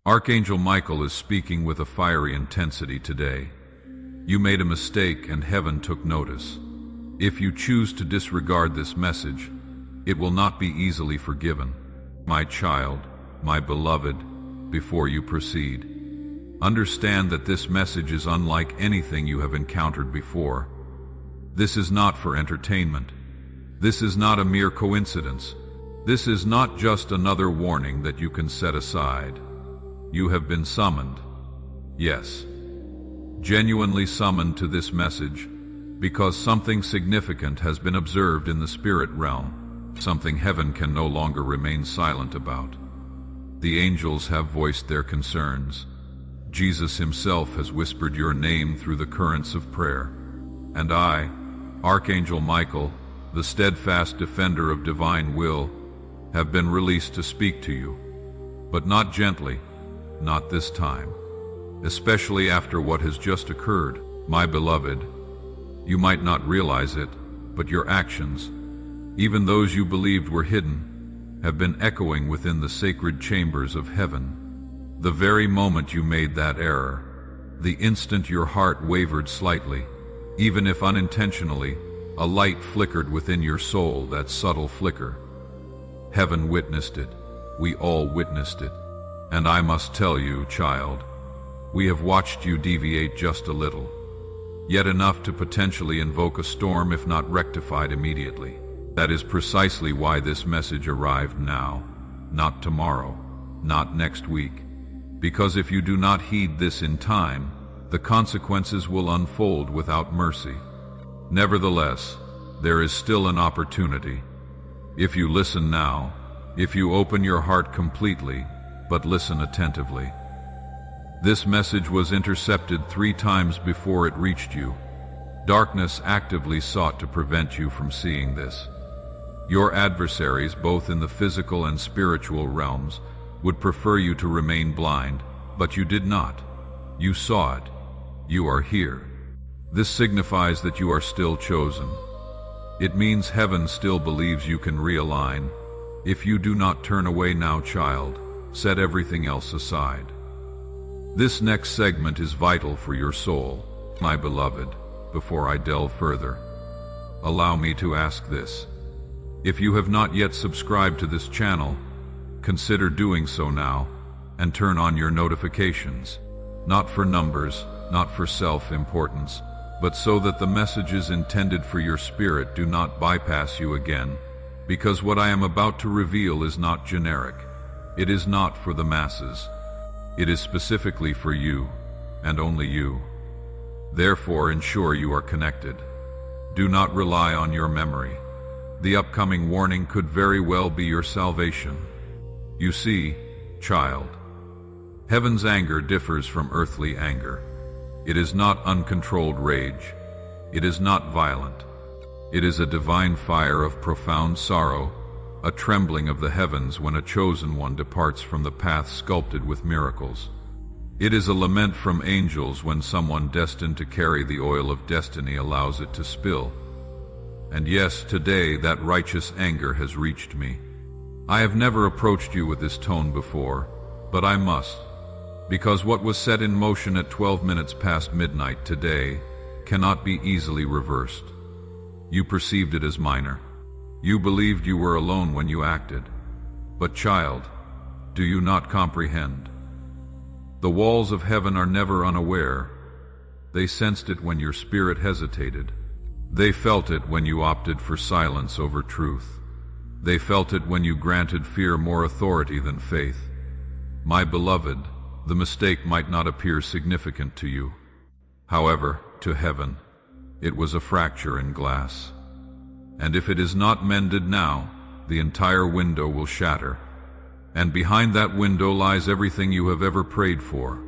Archangel Michael is speaking with a fiery intensity today. You made a mistake and heaven took notice. If you choose to disregard this message, it will not be easily forgiven. My child, my beloved, before you proceed, understand that this message is unlike anything you have encountered before. This is not for entertainment. This is not a mere coincidence. This is not just another warning that you can set aside. You have been summoned. Yes, genuinely summoned to this message, because something significant has been observed in the spirit realm, something heaven can no longer remain silent about. The angels have voiced their concerns. Jesus himself has whispered your name through the currents of prayer. And I, Archangel Michael, the steadfast defender of divine will, have been released to speak to you. But not gently, not this time. Especially after what has just occurred, my beloved. You might not realize it, but your actions, even those you believed were hidden, have been echoing within the sacred chambers of heaven. The very moment you made that error, the instant your heart wavered slightly, even if unintentionally, a light flickered within your soul, that subtle flicker. Heaven witnessed it. We all witnessed it. And I must tell you, child, we have watched you deviate just a little, yet enough to potentially invoke a storm if not rectified immediately. That is precisely why this message arrived now, not tomorrow, not next week. Because if you do not heed this in time, the consequences will unfold without mercy. Nevertheless, there is still an opportunity. If you listen now, if you open your heart completely, but listen attentively. This message was intercepted 3 times before it reached you. Darkness actively sought to prevent you from seeing this. Your adversaries, both in the physical and spiritual realms, would prefer you to remain blind, but you did not. You saw it. You are here. This signifies that you are still chosen. It means heaven still believes you can realign. If you do not turn away now, child, set everything else aside. This next segment is vital for your soul, my beloved. Before I delve further, allow me to ask this. If you have not yet subscribed to this channel, consider doing so now and turn on your notifications. Not for numbers, not for self-importance, but so that the messages intended for your spirit do not bypass you again, because what I am about to reveal is not generic. It is not for the masses. It is specifically for you, and only you. Therefore, ensure you are connected. Do not rely on your memory. The upcoming warning could very well be your salvation. You see, child, heaven's anger differs from earthly anger. It is not uncontrolled rage. It is not violent. It is a divine fire of profound sorrow, a trembling of the heavens when a chosen one departs from the path sculpted with miracles. It is a lament from angels when someone destined to carry the oil of destiny allows it to spill. And yes, today that righteous anger has reached me. I have never approached you with this tone before, but I must, because what was set in motion at 12 minutes past midnight today cannot be easily reversed. You perceived it as minor. You believed you were alone when you acted. But child, do you not comprehend? The walls of heaven are never unaware. They sensed it when your spirit hesitated. They felt it when you opted for silence over truth. They felt it when you granted fear more authority than faith. My beloved, the mistake might not appear significant to you. However, to heaven, it was a fracture in glass. And if it is not mended now, the entire window will shatter. And behind that window lies everything you have ever prayed for.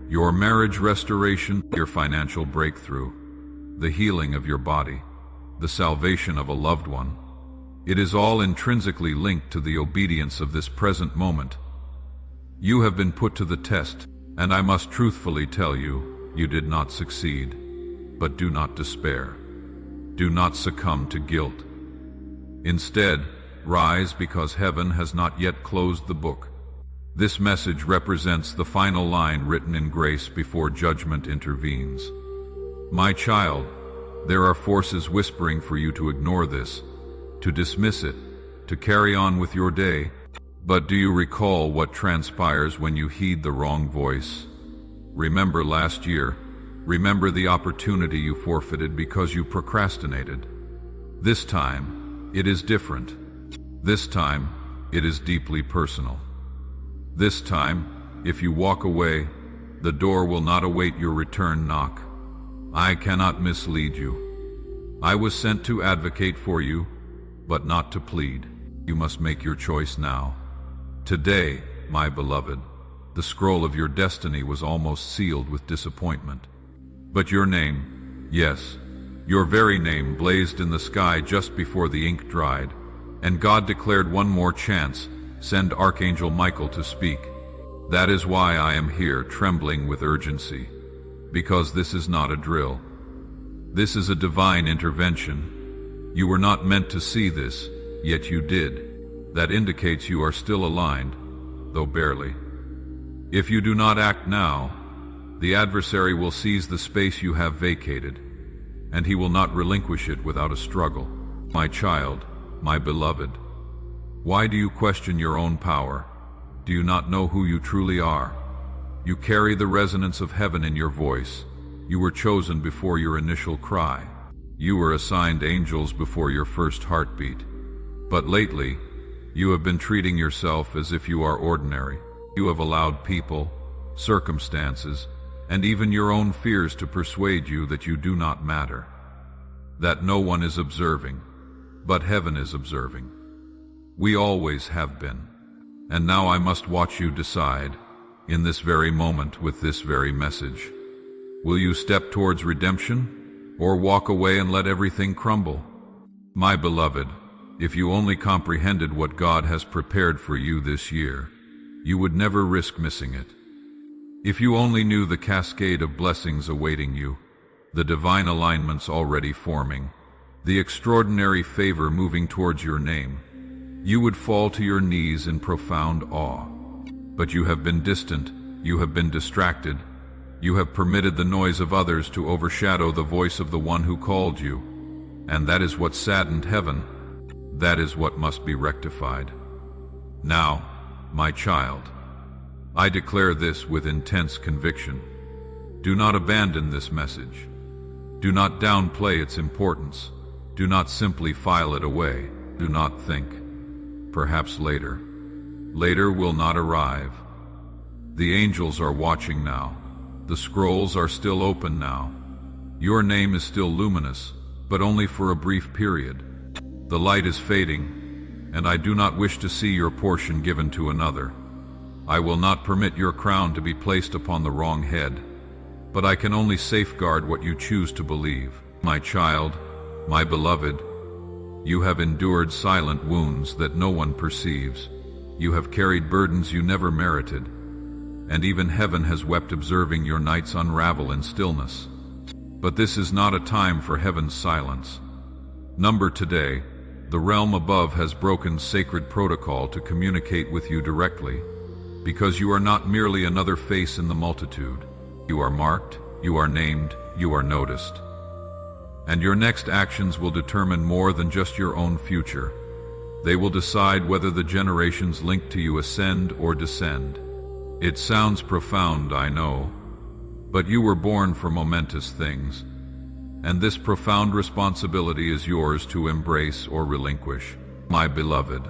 Your marriage restoration, your financial breakthrough, the healing of your body, the salvation of a loved one. It is all intrinsically linked to the obedience of this present moment. You have been put to the test, and I must truthfully tell you, you did not succeed. But do not despair. Do not succumb to guilt. Instead, rise, because heaven has not yet closed the book. This message represents the final line written in grace before judgment intervenes. My child, there are forces whispering for you to ignore this, to dismiss it, to carry on with your day. But do you recall what transpires when you heed the wrong voice? Remember last year. Remember the opportunity you forfeited because you procrastinated. This time, it is different. This time, it is deeply personal. This time, if you walk away, the door will not await your return knock. I cannot mislead you. I was sent to advocate for you, but not to plead. You must make your choice now. Today, my beloved, the scroll of your destiny was almost sealed with disappointment. But your name, yes, your very name blazed in the sky just before the ink dried, and God declared one more chance, send Archangel Michael to speak. That is why I am here trembling with urgency, because this is not a drill. This is a divine intervention. You were not meant to see this, yet you did. That indicates you are still aligned, though barely. If you do not act now, the adversary will seize the space you have vacated, and he will not relinquish it without a struggle. My child, my beloved, why do you question your own power? Do you not know who you truly are? You carry the resonance of heaven in your voice. You were chosen before your initial cry. You were assigned angels before your first heartbeat. But lately, you have been treating yourself as if you are ordinary. You have allowed people, circumstances, and even your own fears to persuade you that you do not matter, that no one is observing, but heaven is observing. We always have been, and now I must watch you decide, in this very moment with this very message. Will you step towards redemption, or walk away and let everything crumble? My beloved, if you only comprehended what God has prepared for you this year, you would never risk missing it. If you only knew the cascade of blessings awaiting you, the divine alignments already forming, the extraordinary favor moving towards your name, you would fall to your knees in profound awe. But you have been distant, you have been distracted, you have permitted the noise of others to overshadow the voice of the one who called you, and that is what saddened heaven. That is what must be rectified. Now, my child, I declare this with intense conviction. Do not abandon this message. Do not downplay its importance. Do not simply file it away. Do not think, perhaps later. Later will not arrive. The angels are watching now. The scrolls are still open now. Your name is still luminous, but only for a brief period. The light is fading, and I do not wish to see your portion given to another. I will not permit your crown to be placed upon the wrong head, but I can only safeguard what you choose to believe. My child, my beloved, you have endured silent wounds that no one perceives. You have carried burdens you never merited, and even heaven has wept observing your nights unravel in stillness. But this is not a time for heaven's silence. Number today, the realm above has broken sacred protocol to communicate with you directly, because you are not merely another face in the multitude. You are marked, you are named, you are noticed. And your next actions will determine more than just your own future. They will decide whether the generations linked to you ascend or descend. It sounds profound, I know, but you were born for momentous things, and this profound responsibility is yours to embrace or relinquish. My beloved,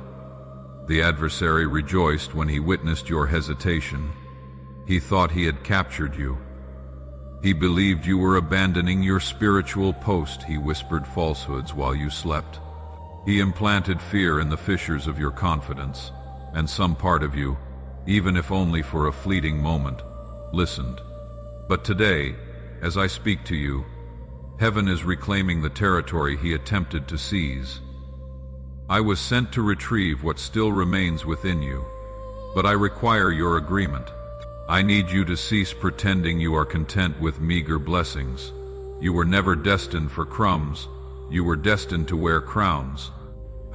the adversary rejoiced when he witnessed your hesitation. He thought he had captured you. He believed you were abandoning your spiritual post. He whispered falsehoods while you slept. He implanted fear in the fissures of your confidence, and some part of you, even if only for a fleeting moment, listened. But today, as I speak to you, heaven is reclaiming the territory he attempted to seize. I was sent to retrieve what still remains within you, but I require your agreement. I need you to cease pretending you are content with meager blessings. You were never destined for crumbs. You were destined to wear crowns.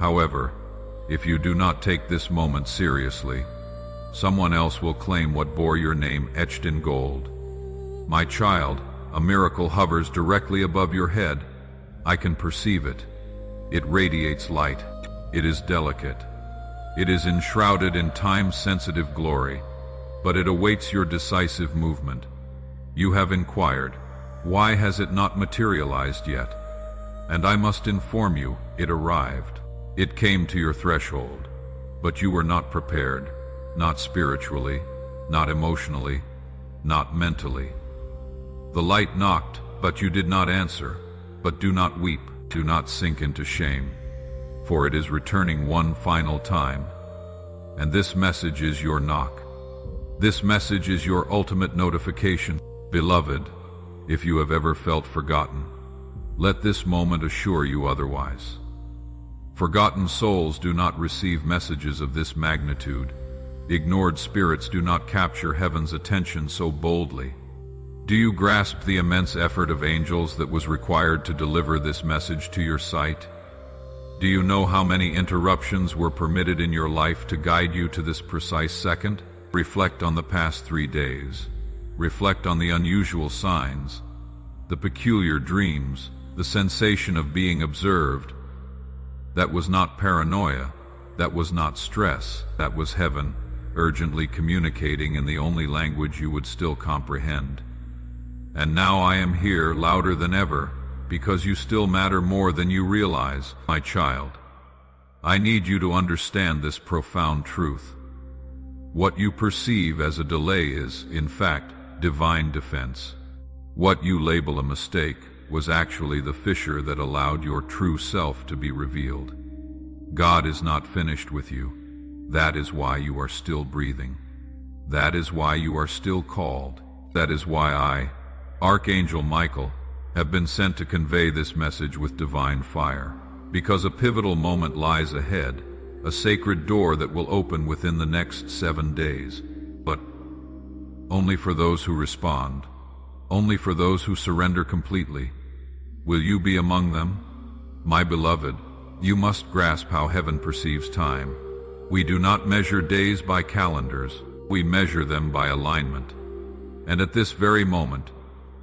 However, if you do not take this moment seriously, Someone else will claim what bore your name etched in gold. My child, a miracle hovers directly above your head. I can perceive it. It radiates light. It is delicate. It is enshrouded in time-sensitive glory, but it awaits your decisive movement. You have inquired, why has it not materialized yet? And I must inform you, it arrived. It came to your threshold, but you were not prepared, not spiritually, not emotionally, not mentally. The light knocked, but you did not answer. But do not weep, do not sink into shame, for it is returning one final time. And this message is your knock. This message is your ultimate notification. Beloved, if you have ever felt forgotten, let this moment assure you otherwise. Forgotten souls do not receive messages of this magnitude. Ignored spirits do not capture heaven's attention so boldly. Do you grasp the immense effort of angels that was required to deliver this message to your sight? Do you know how many interruptions were permitted in your life to guide you to this precise second? Reflect on the past 3 days. Reflect on the unusual signs, the peculiar dreams, the sensation of being observed. That was not paranoia. That was not stress. That was heaven, urgently communicating in the only language you would still comprehend. And now I am here, louder than ever, because you still matter more than you realize, my child. I need you to understand this profound truth. What you perceive as a delay is, in fact, divine defense. What you label a mistake was actually the fissure that allowed your true self to be revealed. God is not finished with you. That is why you are still breathing. That is why you are still called. That is why I, Archangel Michael, have been sent to convey this message with divine fire, because a pivotal moment lies ahead, a sacred door that will open within the next 7 days. But only for those who respond, only for those who surrender completely. Will you be among them? My beloved, you must grasp how heaven perceives time. We do not measure days by calendars, we measure them by alignment. And at this very moment,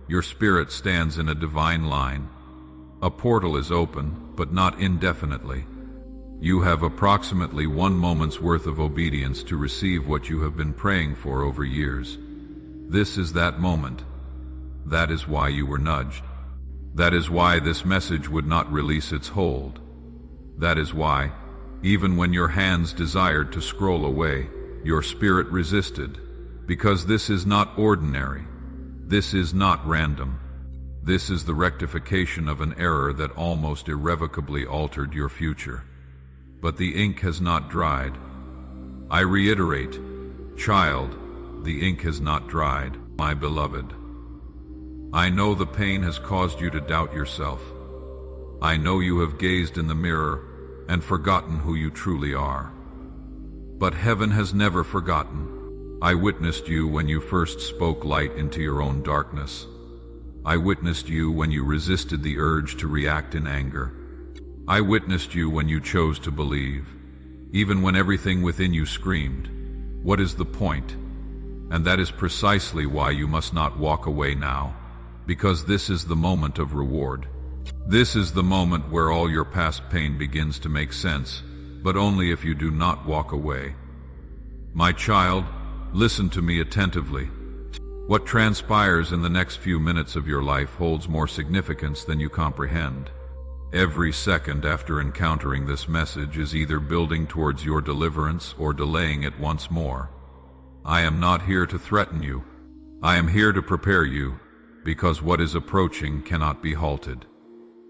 your spirit stands in a divine line. A portal is open, but not indefinitely. You have approximately 1 moment's worth of obedience to receive what you have been praying for over years. This is that moment. That is why you were nudged. That is why this message would not release its hold. That is why, even when your hands desired to scroll away, your spirit resisted, because this is not ordinary. This is not random. This is the rectification of an error that almost irrevocably altered your future. But the ink has not dried. I reiterate, child, the ink has not dried, my beloved. I know the pain has caused you to doubt yourself. I know you have gazed in the mirror and forgotten who you truly are. But heaven has never forgotten. I witnessed you when you first spoke light into your own darkness. I witnessed you when you resisted the urge to react in anger. I witnessed you when you chose to believe, even when everything within you screamed, "What is the point?" And that is precisely why you must not walk away now, because this is the moment of reward. This is the moment where all your past pain begins to make sense, but only if you do not walk away. My child, listen to me attentively. What transpires in the next few minutes of your life holds more significance than you comprehend. Every second after encountering this message is either building towards your deliverance or delaying it once more. I am not here to threaten you. I am here to prepare you, because what is approaching cannot be halted.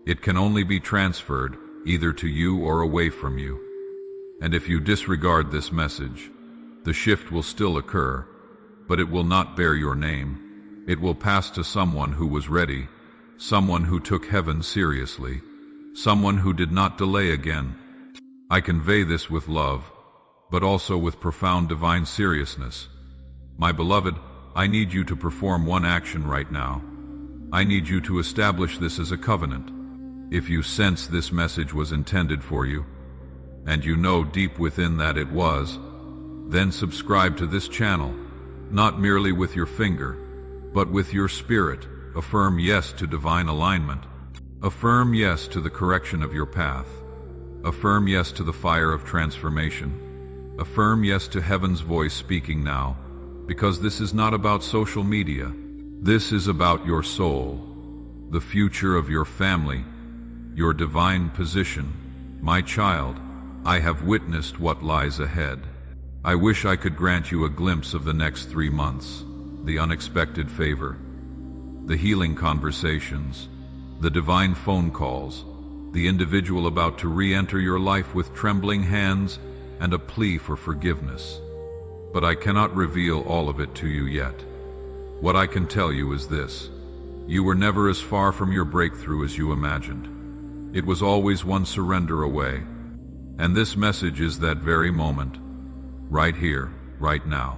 It can only be transferred, either to you or away from you. And if you disregard this message, the shift will still occur, but it will not bear your name. It will pass to someone who was ready, someone who took heaven seriously, someone who did not delay again. I convey this with love, but also with profound divine seriousness. My beloved, I need you to perform one action right now. I need you to establish this as a covenant. If you sense this message was intended for you, and you know deep within that it was, then subscribe to this channel, not merely with your finger, but with your spirit. Affirm yes to divine alignment. Affirm yes to the correction of your path. Affirm yes to the fire of transformation. Affirm yes to heaven's voice speaking now, because this is not about social media. This is about your soul, the future of your family, your divine position. My child, I have witnessed what lies ahead. I wish I could grant you a glimpse of the next 3 months, the unexpected favor, the healing conversations, the divine phone calls, the individual about to re-enter your life with trembling hands and a plea for forgiveness. But I cannot reveal all of it to you yet. What I can tell you is this: you were never as far from your breakthrough as you imagined. It was always one surrender away. And this message is that very moment, right here, right now.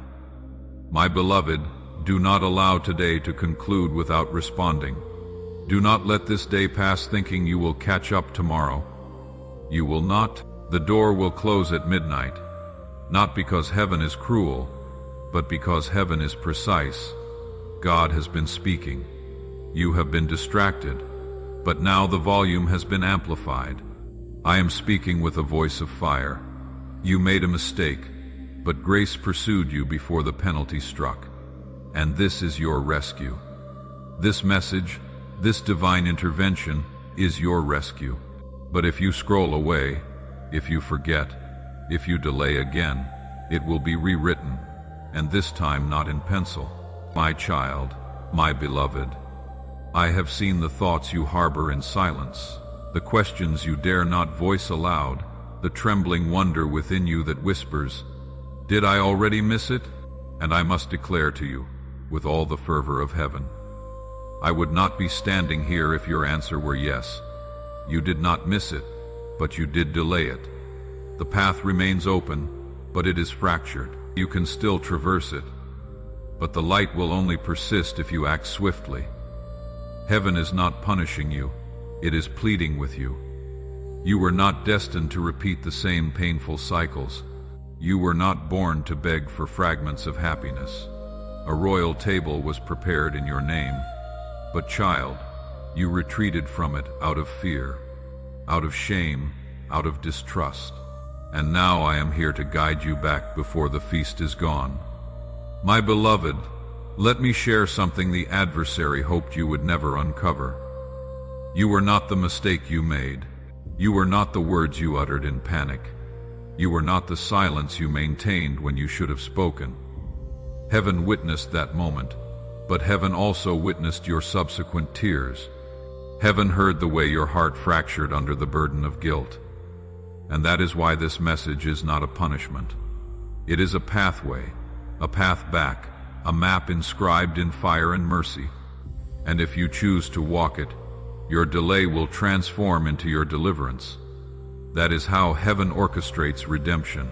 My beloved, do not allow today to conclude without responding. Do not let this day pass thinking you will catch up tomorrow. You will not. The door will close at midnight, not because heaven is cruel, but because heaven is precise. God has been speaking. You have been distracted, but now the volume has been amplified. I am speaking with a voice of fire. You made a mistake, but grace pursued you before the penalty struck. And this is your rescue. This message, this divine intervention, is your rescue. But if you scroll away, if you forget, if you delay again, it will be rewritten, and this time not in pencil. My child, my beloved, I have seen the thoughts you harbor in silence, the questions you dare not voice aloud, the trembling wonder within you that whispers, "Did I already miss it?" And I must declare to you, with all the fervor of heaven, I would not be standing here if your answer were yes. You did not miss it, but you did delay it. The path remains open, but it is fractured. You can still traverse it, but the light will only persist if you act swiftly. Heaven is not punishing you, it is pleading with you. You were not destined to repeat the same painful cycles. You were not born to beg for fragments of happiness. A royal table was prepared in your name, but child, you retreated from it out of fear, out of shame, out of distrust. And now I am here to guide you back before the feast is gone. My beloved, let me share something the adversary hoped you would never uncover. You were not the mistake you made. You were not the words you uttered in panic. You were not the silence you maintained when you should have spoken. Heaven witnessed that moment, but heaven also witnessed your subsequent tears. Heaven heard the way your heart fractured under the burden of guilt. And that is why this message is not a punishment. It is a pathway, a path back, a map inscribed in fire and mercy. And if you choose to walk it, your delay will transform into your deliverance. That is how heaven orchestrates redemption.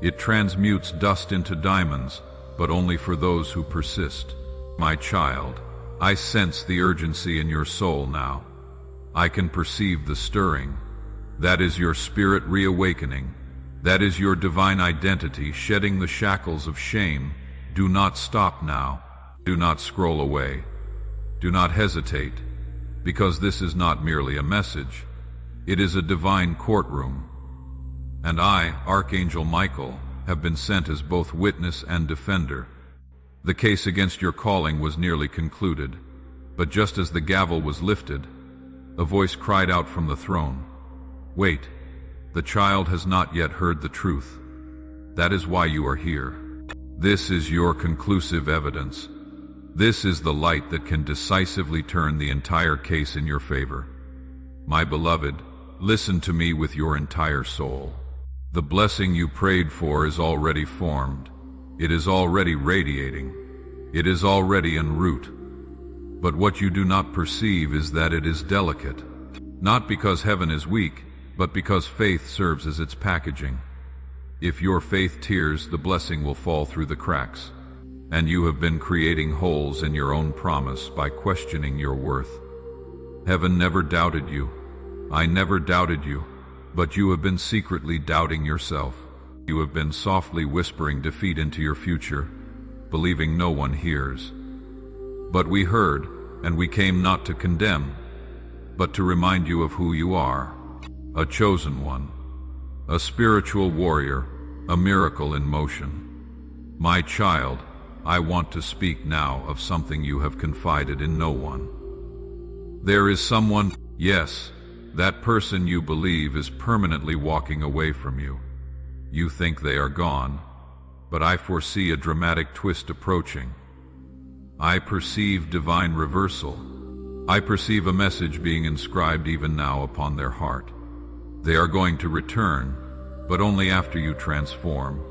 It transmutes dust into diamonds, but only for those who persist. My child, I sense the urgency in your soul now. I can perceive the stirring. That is your spirit reawakening. That is your divine identity shedding the shackles of shame. Do not stop now. Do not scroll away. Do not hesitate, because this is not merely a message. It is a divine courtroom. And I, Archangel Michael, have been sent as both witness and defender. The case against your calling was nearly concluded, but just as the gavel was lifted, a voice cried out from the throne, "Wait, the child has not yet heard the truth. That is why you are here. This is your conclusive evidence. This is the light that can decisively turn the entire case in your favor. My beloved, listen to me with your entire soul. The blessing you prayed for is already formed. It is already radiating. It is already en route. But what you do not perceive is that it is delicate, not because heaven is weak, but because faith serves as its packaging. If your faith tears, the blessing will fall through the cracks. And you have been creating holes in your own promise by questioning your worth. Heaven never doubted you. I never doubted you, but you have been secretly doubting yourself. You have been softly whispering defeat into your future, believing no one hears. But we heard, and we came not to condemn, but to remind you of who you are, a chosen one, a spiritual warrior, a miracle in motion. My child, I want to speak now of something you have confided in no one. There is someone, yes, that person you believe is permanently walking away from you. You think they are gone, but I foresee a dramatic twist approaching. I perceive divine reversal. I perceive a message being inscribed even now upon their heart. They are going to return, but only after you transform.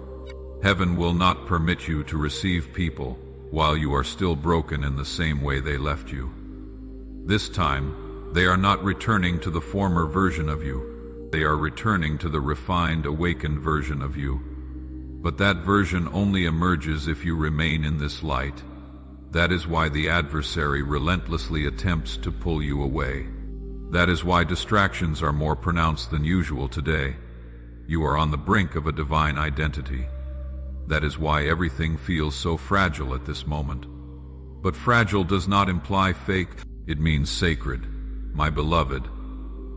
Heaven will not permit you to receive people while you are still broken in the same way they left you. This time, they are not returning to the former version of you. They are returning to the refined, awakened version of you. But that version only emerges if you remain in this light. That is why the adversary relentlessly attempts to pull you away. That is why distractions are more pronounced than usual today. You are on the brink of a divine identity. That is why everything feels so fragile at this moment. But fragile does not imply fake, it means sacred. My beloved,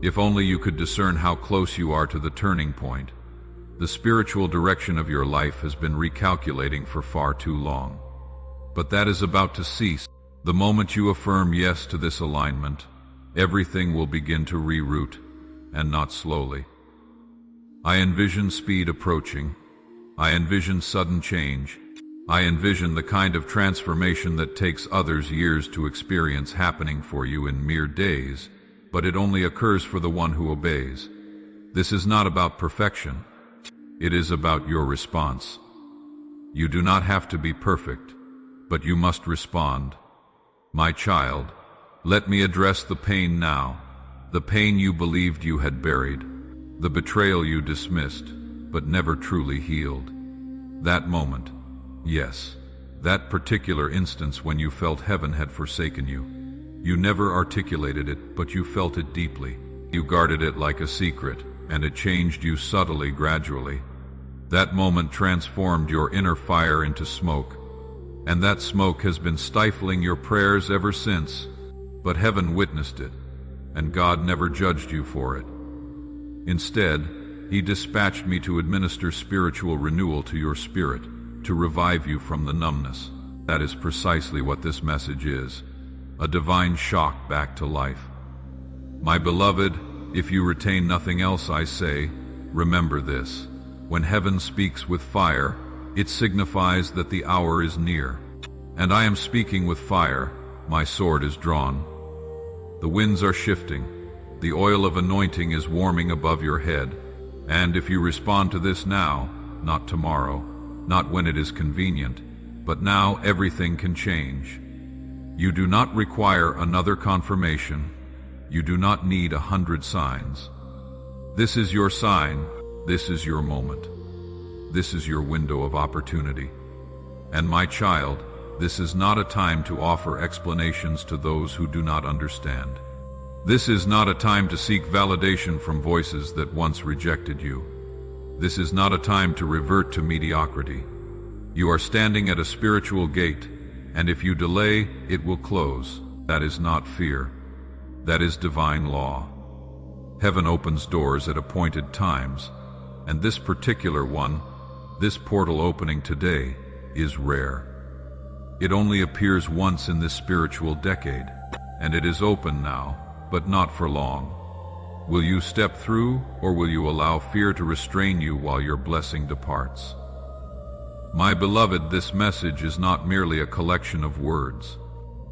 if only you could discern how close you are to the turning point. The spiritual direction of your life has been recalculating for far too long. But that is about to cease. The moment you affirm yes to this alignment, everything will begin to reroute, and not slowly. I envision speed approaching. I envision sudden change. I envision the kind of transformation that takes others years to experience happening for you in mere days, but it only occurs for the one who obeys. This is not about perfection. It is about your response. You do not have to be perfect, but you must respond. My child, let me address the pain now, the pain you believed you had buried, the betrayal you dismissed, but never truly healed. That moment, yes, that particular instance when you felt heaven had forsaken you. You never articulated it, but you felt it deeply. You guarded it like a secret, and it changed you subtly, gradually. That moment transformed your inner fire into smoke, and that smoke has been stifling your prayers ever since. But heaven witnessed it, and God never judged you for it. Instead, He dispatched me to administer spiritual renewal to your spirit, to revive you from the numbness. That is precisely what this message is, a divine shock back to life. My beloved, if you retain nothing else I say, remember this. When heaven speaks with fire, it signifies that the hour is near. And I am speaking with fire, my sword is drawn. The winds are shifting, the oil of anointing is warming above your head, and if you respond to this now, not tomorrow, not when it is convenient, but now everything can change. You do not require another confirmation. You do not need 100 signs. This is your sign. This is your moment. This is your window of opportunity. And my child, this is not a time to offer explanations to those who do not understand. This is not a time to seek validation from voices that once rejected you. This is not a time to revert to mediocrity. You are standing at a spiritual gate, and if you delay, it will close. That is not fear. That is divine law. Heaven opens doors at appointed times, and this particular one, this portal opening today, is rare. It only appears once in this spiritual decade, and it is open now, but not for long. Will you step through, or will you allow fear to restrain you while your blessing departs? My beloved, this message is not merely a collection of words.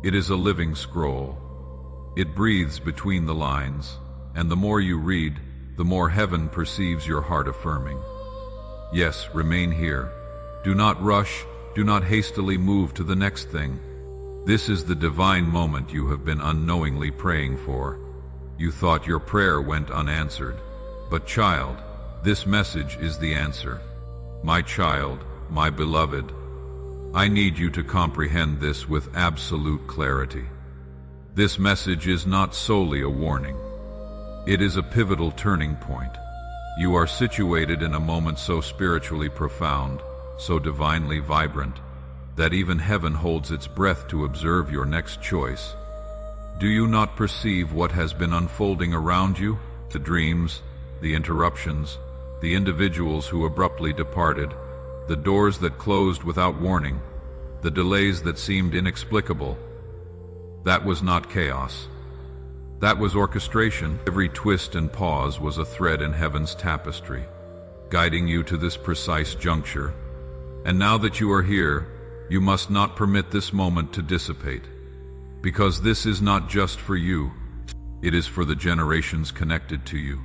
It is a living scroll. It breathes between the lines, and the more you read, the more heaven perceives your heart affirming. Yes, remain here. Do not rush, do not hastily move to the next thing. This is the divine moment you have been unknowingly praying for. You thought your prayer went unanswered. But child, this message is the answer. My child, my beloved, I need you to comprehend this with absolute clarity. This message is not solely a warning. It is a pivotal turning point. You are situated in a moment so spiritually profound, so divinely vibrant, that even heaven holds its breath to observe your next choice. Do you not perceive what has been unfolding around you? The dreams, the interruptions, the individuals who abruptly departed, the doors that closed without warning, the delays that seemed inexplicable. That was not chaos. That was orchestration. Every twist and pause was a thread in heaven's tapestry, guiding you to this precise juncture. And now that you are here, you must not permit this moment to dissipate, because this is not just for you, it is for the generations connected to you.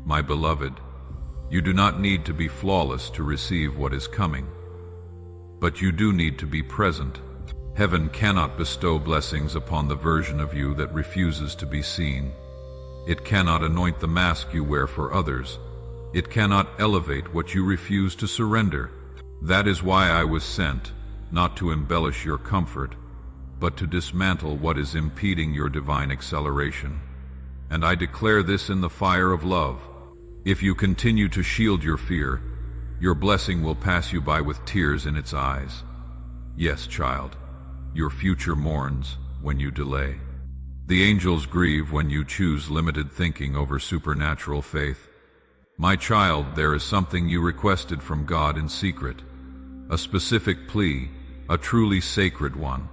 My beloved, you do not need to be flawless to receive what is coming, but you do need to be present. Heaven cannot bestow blessings upon the version of you that refuses to be seen. It cannot anoint the mask you wear for others. It cannot elevate what you refuse to surrender. That is why I was sent, not to embellish your comfort, but to dismantle what is impeding your divine acceleration. And I declare this in the fire of love. If you continue to shield your fear, your blessing will pass you by with tears in its eyes. Yes, child, your future mourns when you delay. The angels grieve when you choose limited thinking over supernatural faith. My child, there is something you requested from God in secret, a specific plea, a truly sacred one.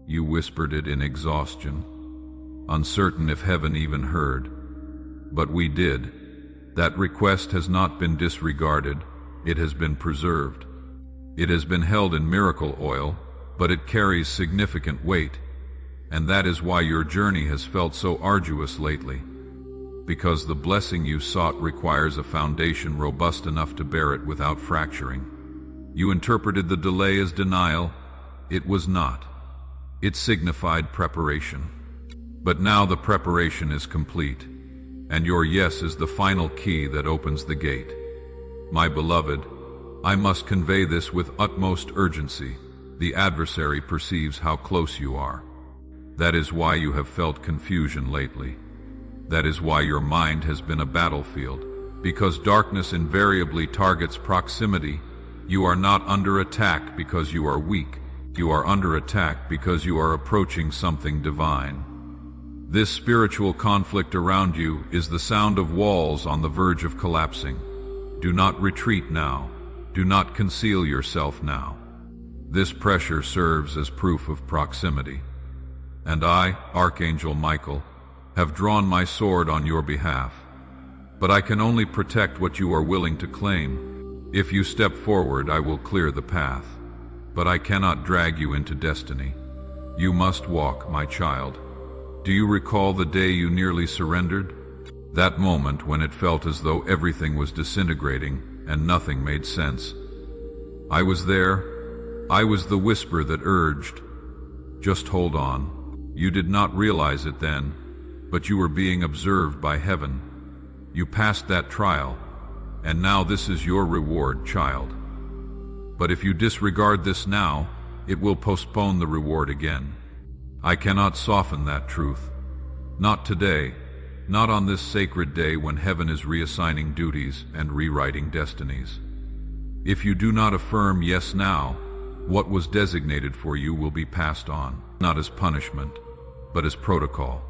You whispered it in exhaustion, uncertain if heaven even heard. But we did. That request has not been disregarded, it has been preserved. It has been held in miracle oil, but it carries significant weight, and that is why your journey has felt so arduous lately, because the blessing you sought requires a foundation robust enough to bear it without fracturing. You interpreted the delay as denial. It was not. It signified preparation. But now the preparation is complete, and your yes is the final key that opens the gate. My beloved, I must convey this with utmost urgency. The adversary perceives how close you are. That is why you have felt confusion lately. That is why your mind has been a battlefield, because darkness invariably targets proximity. You are not under attack because you are weak. You are under attack because you are approaching something divine. This spiritual conflict around you is the sound of walls on the verge of collapsing. Do not retreat now. Do not conceal yourself now. This pressure serves as proof of proximity. And I, Archangel Michael, have drawn my sword on your behalf. But I can only protect what you are willing to claim. If you step forward, I will clear the path. But I cannot drag you into destiny. You must walk, my child. Do you recall the day you nearly surrendered? That moment when it felt as though everything was disintegrating and nothing made sense. I was there. I was the whisper that urged, just hold on. You did not realize it then, but you were being observed by heaven. You passed that trial, and now this is your reward, child. But if you disregard this now, it will postpone the reward again. I cannot soften that truth. Not today, not on this sacred day when heaven is reassigning duties and rewriting destinies. If you do not affirm yes now, what was designated for you will be passed on, not as punishment, but as protocol.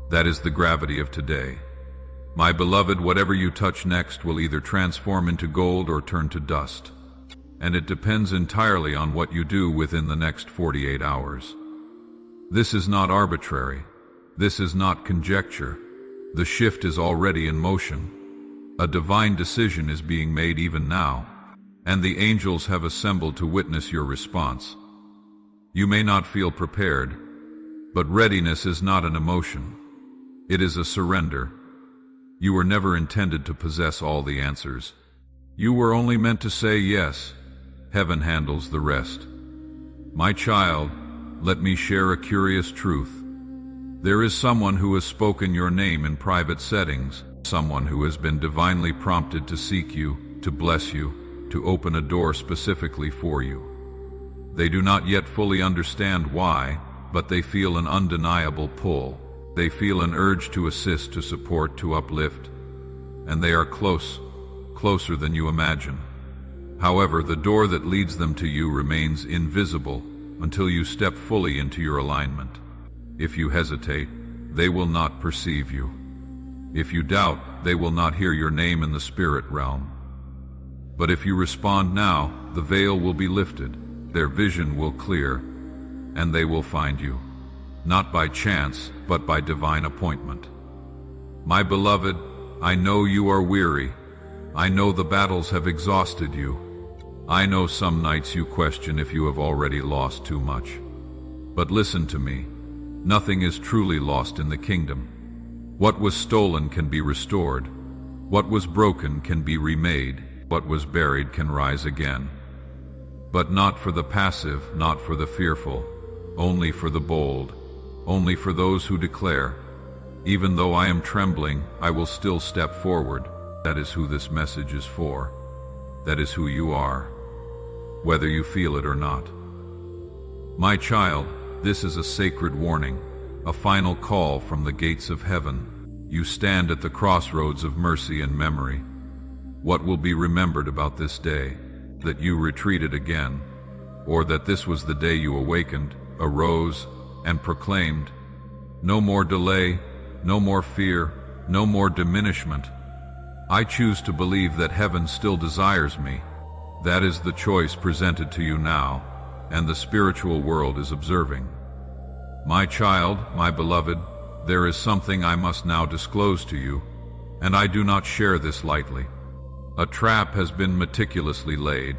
That is the gravity of today. My beloved, whatever you touch next will either transform into gold or turn to dust. And it depends entirely on what you do within the next 48 hours. This is not arbitrary. This is not conjecture. The shift is already in motion. A divine decision is being made even now, and the angels have assembled to witness your response. You may not feel prepared, but readiness is not an emotion. It is a surrender. You were never intended to possess all the answers. You were only meant to say yes. Heaven handles the rest. My child, let me share a curious truth. There is someone who has spoken your name in private settings, someone who has been divinely prompted to seek you, to bless you, to open a door specifically for you. They do not yet fully understand why, but they feel an undeniable pull. They feel an urge to assist, to support, to uplift, and they are close, closer than you imagine. However, the door that leads them to you remains invisible until you step fully into your alignment. If you hesitate, they will not perceive you. If you doubt, they will not hear your name in the spirit realm. But if you respond now, the veil will be lifted, their vision will clear, and they will find you, not by chance, but by divine appointment. My beloved, I know you are weary. I know the battles have exhausted you. I know some nights you question if you have already lost too much. But listen to me. Nothing is truly lost in the kingdom. What was stolen can be restored. What was broken can be remade. What was buried can rise again. But not for the passive, not for the fearful, only for the bold, only for those who declare, even though I am trembling, I will still step forward. That is who this message is for. That is who you are, whether you feel it or not. My child, this is a sacred warning, a final call from the gates of heaven. You stand at the crossroads of mercy and memory. What will be remembered about this day? That you retreated again, or that this was the day you awakened, arose, and proclaimed, no more delay, no more fear, no more diminishment. I choose to believe that heaven still desires me. That is the choice presented to you now, and the spiritual world is observing. My child, my beloved, there is something I must now disclose to you, and I do not share this lightly. A trap has been meticulously laid,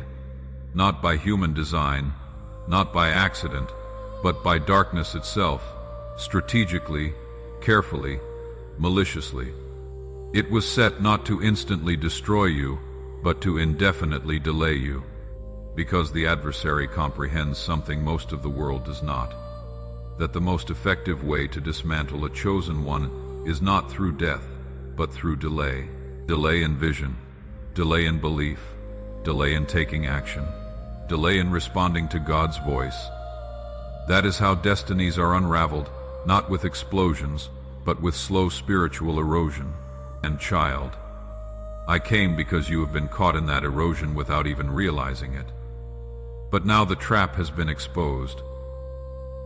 not by human design, not by accident, but by darkness itself, strategically, carefully, maliciously. It was set not to instantly destroy you, but to indefinitely delay you, because the adversary comprehends something most of the world does not, that the most effective way to dismantle a chosen one is not through death, but through delay. Delay in vision, delay in belief, delay in taking action, delay in responding to God's voice. That is how destinies are unraveled, not with explosions, but with slow spiritual erosion. And child, I came because you have been caught in that erosion without even realizing it. But now the trap has been exposed,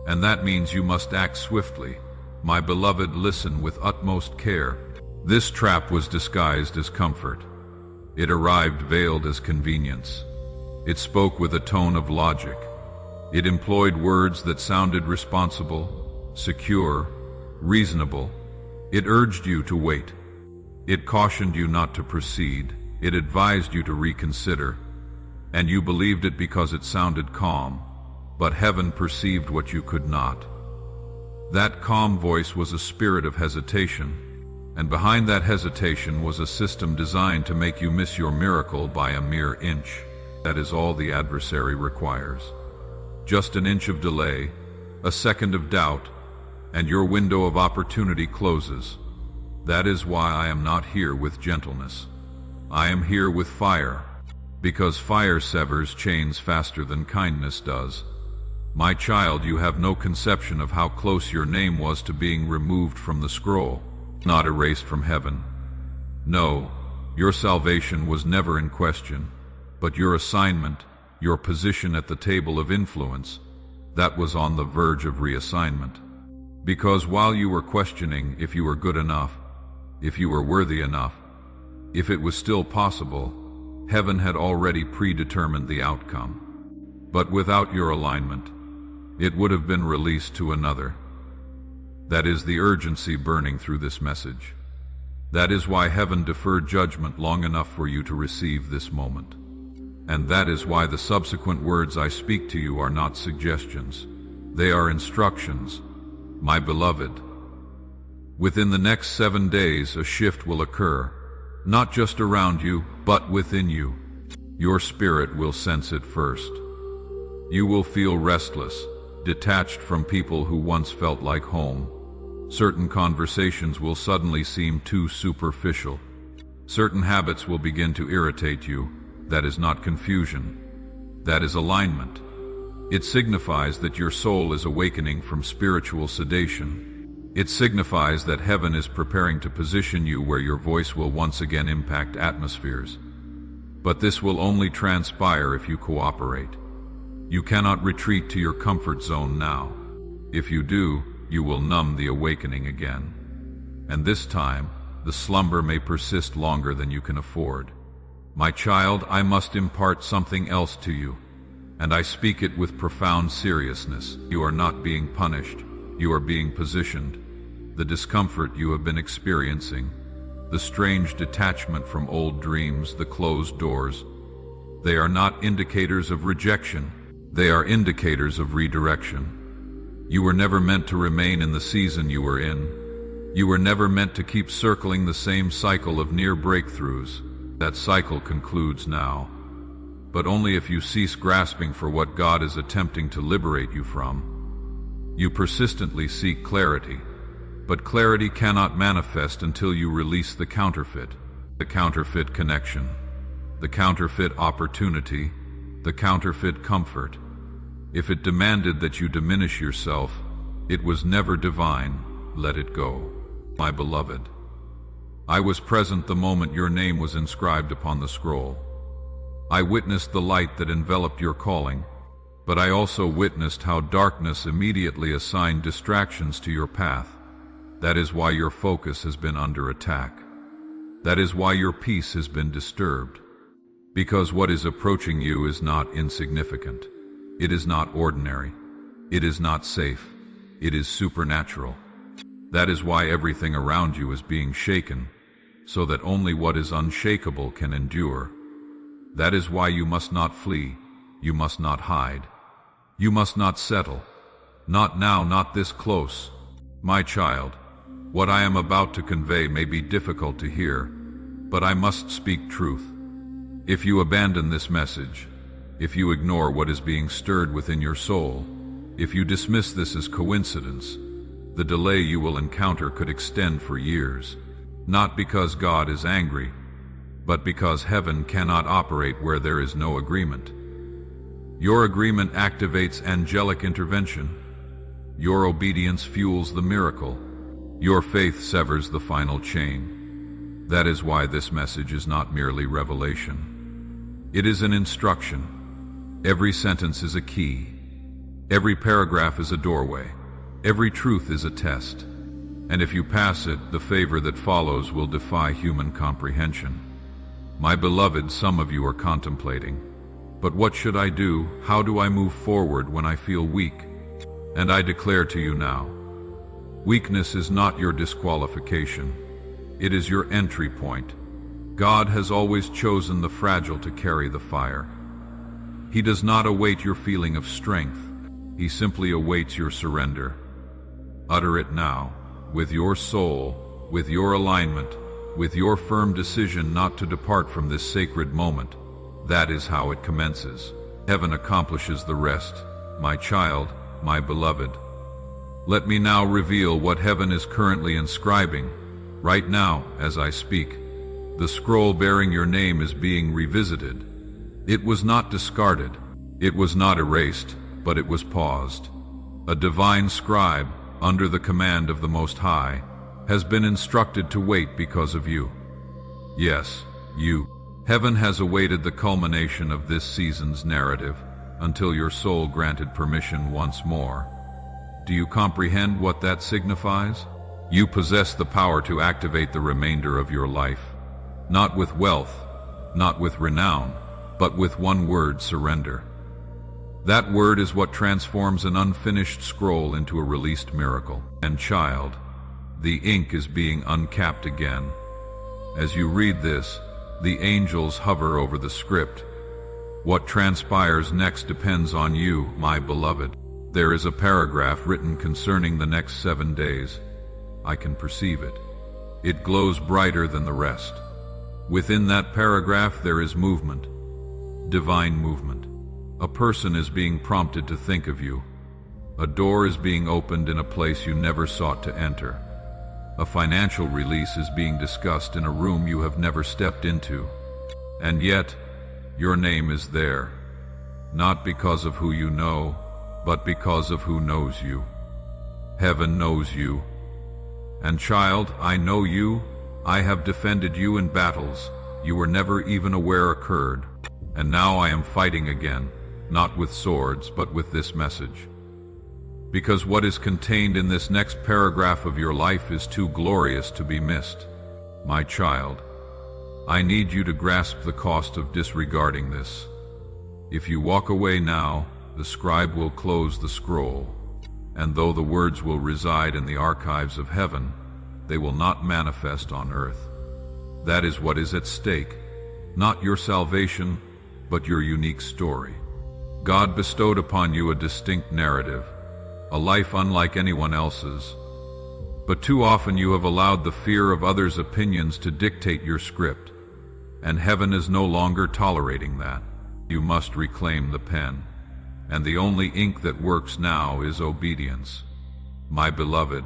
and that means you must act swiftly. My beloved, listen with utmost care. This trap was disguised as comfort. It arrived veiled as convenience. It spoke with a tone of logic. It employed words that sounded responsible, secure, reasonable. It urged you to wait. It cautioned you not to proceed. It advised you to reconsider. And you believed it because it sounded calm. But heaven perceived what you could not. That calm voice was a spirit of hesitation. And behind that hesitation was a system designed to make you miss your miracle by a mere inch. That is all the adversary requires. Just an inch of delay, a second of doubt, and your window of opportunity closes. That is why I am not here with gentleness. I am here with fire, because fire severs chains faster than kindness does. My child, you have no conception of how close your name was to being removed from the scroll, not erased from heaven. No, your salvation was never in question, but your assignment, your position at the table of influence, that was on the verge of reassignment. Because while you were questioning if you were good enough, if you were worthy enough, if it was still possible, heaven had already predetermined the outcome. But without your alignment, it would have been released to another. That is the urgency burning through this message. That is why heaven deferred judgment long enough for you to receive this moment. And that is why the subsequent words I speak to you are not suggestions. They are instructions, my beloved. Within the next 7 days, a shift will occur, not just around you, but within you. Your spirit will sense it first. You will feel restless, detached from people who once felt like home. Certain conversations will suddenly seem too superficial. Certain habits will begin to irritate you. That is not confusion. That is alignment. It signifies that your soul is awakening from spiritual sedation. It signifies that heaven is preparing to position you where your voice will once again impact atmospheres. But this will only transpire if you cooperate. You cannot retreat to your comfort zone now. If you do, you will numb the awakening again. And this time, the slumber may persist longer than you can afford. My child, I must impart something else to you, and I speak it with profound seriousness. You are not being punished. You are being positioned. The discomfort you have been experiencing, the strange detachment from old dreams, the closed doors, they are not indicators of rejection. They are indicators of redirection. You were never meant to remain in the season you were in. You were never meant to keep circling the same cycle of near breakthroughs. That cycle concludes now, but only if you cease grasping for what God is attempting to liberate you from. You persistently seek clarity, but clarity cannot manifest until you release the counterfeit connection, the counterfeit opportunity, the counterfeit comfort. If it demanded that you diminish yourself, it was never divine. Let it go. My beloved, I was present the moment your name was inscribed upon the scroll. I witnessed the light that enveloped your calling, but I also witnessed how darkness immediately assigned distractions to your path. That is why your focus has been under attack. That is why your peace has been disturbed. Because what is approaching you is not insignificant. It is not ordinary. It is not safe. It is supernatural. That is why everything around you is being shaken, so that only what is unshakable can endure. That is why you must not flee. You must not hide. You must not settle. Not now, not this close. My child, what I am about to convey may be difficult to hear, but I must speak truth. If you abandon this message, if you ignore what is being stirred within your soul, if you dismiss this as coincidence, the delay you will encounter could extend for years, not because God is angry, but because heaven cannot operate where there is no agreement. Your agreement activates angelic intervention. Your obedience fuels the miracle. Your faith severs the final chain. That is why this message is not merely revelation. It is an instruction. Every sentence is a key. Every paragraph is a doorway. Every truth is a test. And if you pass it, the favor that follows will defy human comprehension. My beloved, some of you are contemplating, but what should I do? How do I move forward when I feel weak? And I declare to you now, weakness is not your disqualification. It is your entry point. God has always chosen the fragile to carry the fire. He does not await your feeling of strength. He simply awaits your surrender. Utter it now, with your soul, with your alignment, with your firm decision not to depart from this sacred moment. That is how it commences. Heaven accomplishes the rest. My child, my beloved. Let me now reveal what heaven is currently inscribing. Right now, as I speak, the scroll bearing your name is being revisited. It was not discarded. It was not erased, but it was paused. A divine scribe, under the command of the Most High, has been instructed to wait because of you. Yes, you. Heaven has awaited the culmination of this season's narrative until your soul granted permission once more. Do you comprehend what that signifies? You possess the power to activate the remainder of your life, not with wealth, not with renown, but with one word: surrender. That word is what transforms an unfinished scroll into a released miracle. And child, the ink is being uncapped again. As you read this, the angels hover over the script. What transpires next depends on you, my beloved. There is a paragraph written concerning the next 7 days. I can perceive it. It glows brighter than the rest. Within that paragraph there is movement, divine movement. A person is being prompted to think of you. A door is being opened in a place you never sought to enter. A financial release is being discussed in a room you have never stepped into. And yet, your name is there, not because of who you know, but because of who knows you. Heaven knows you. And child, I know you. I have defended you in battles, you were never even aware occurred. And now I am fighting again, not with swords, but with this message. Because what is contained in this next paragraph of your life is too glorious to be missed. My child, I need you to grasp the cost of disregarding this. If you walk away now, the scribe will close the scroll, and though the words will reside in the archives of heaven, they will not manifest on earth. That is what is at stake, not your salvation, but your unique story. God bestowed upon you a distinct narrative, a life unlike anyone else's. But too often you have allowed the fear of others' opinions to dictate your script, and heaven is no longer tolerating that. You must reclaim the pen, and the only ink that works now is obedience. My beloved,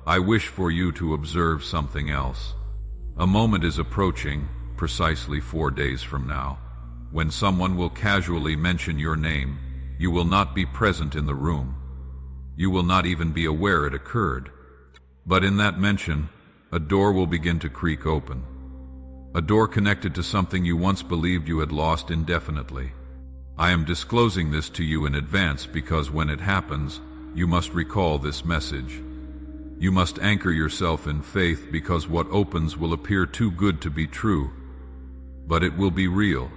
I wish for you to observe something else. A moment is approaching, precisely 4 days from now, when someone will casually mention your name. You will not be present in the room. You will not even be aware it occurred. But in that mention, a door will begin to creak open. A door connected to something you once believed you had lost indefinitely. I am disclosing this to you in advance because when it happens, you must recall this message. You must anchor yourself in faith because what opens will appear too good to be true. But it will be real,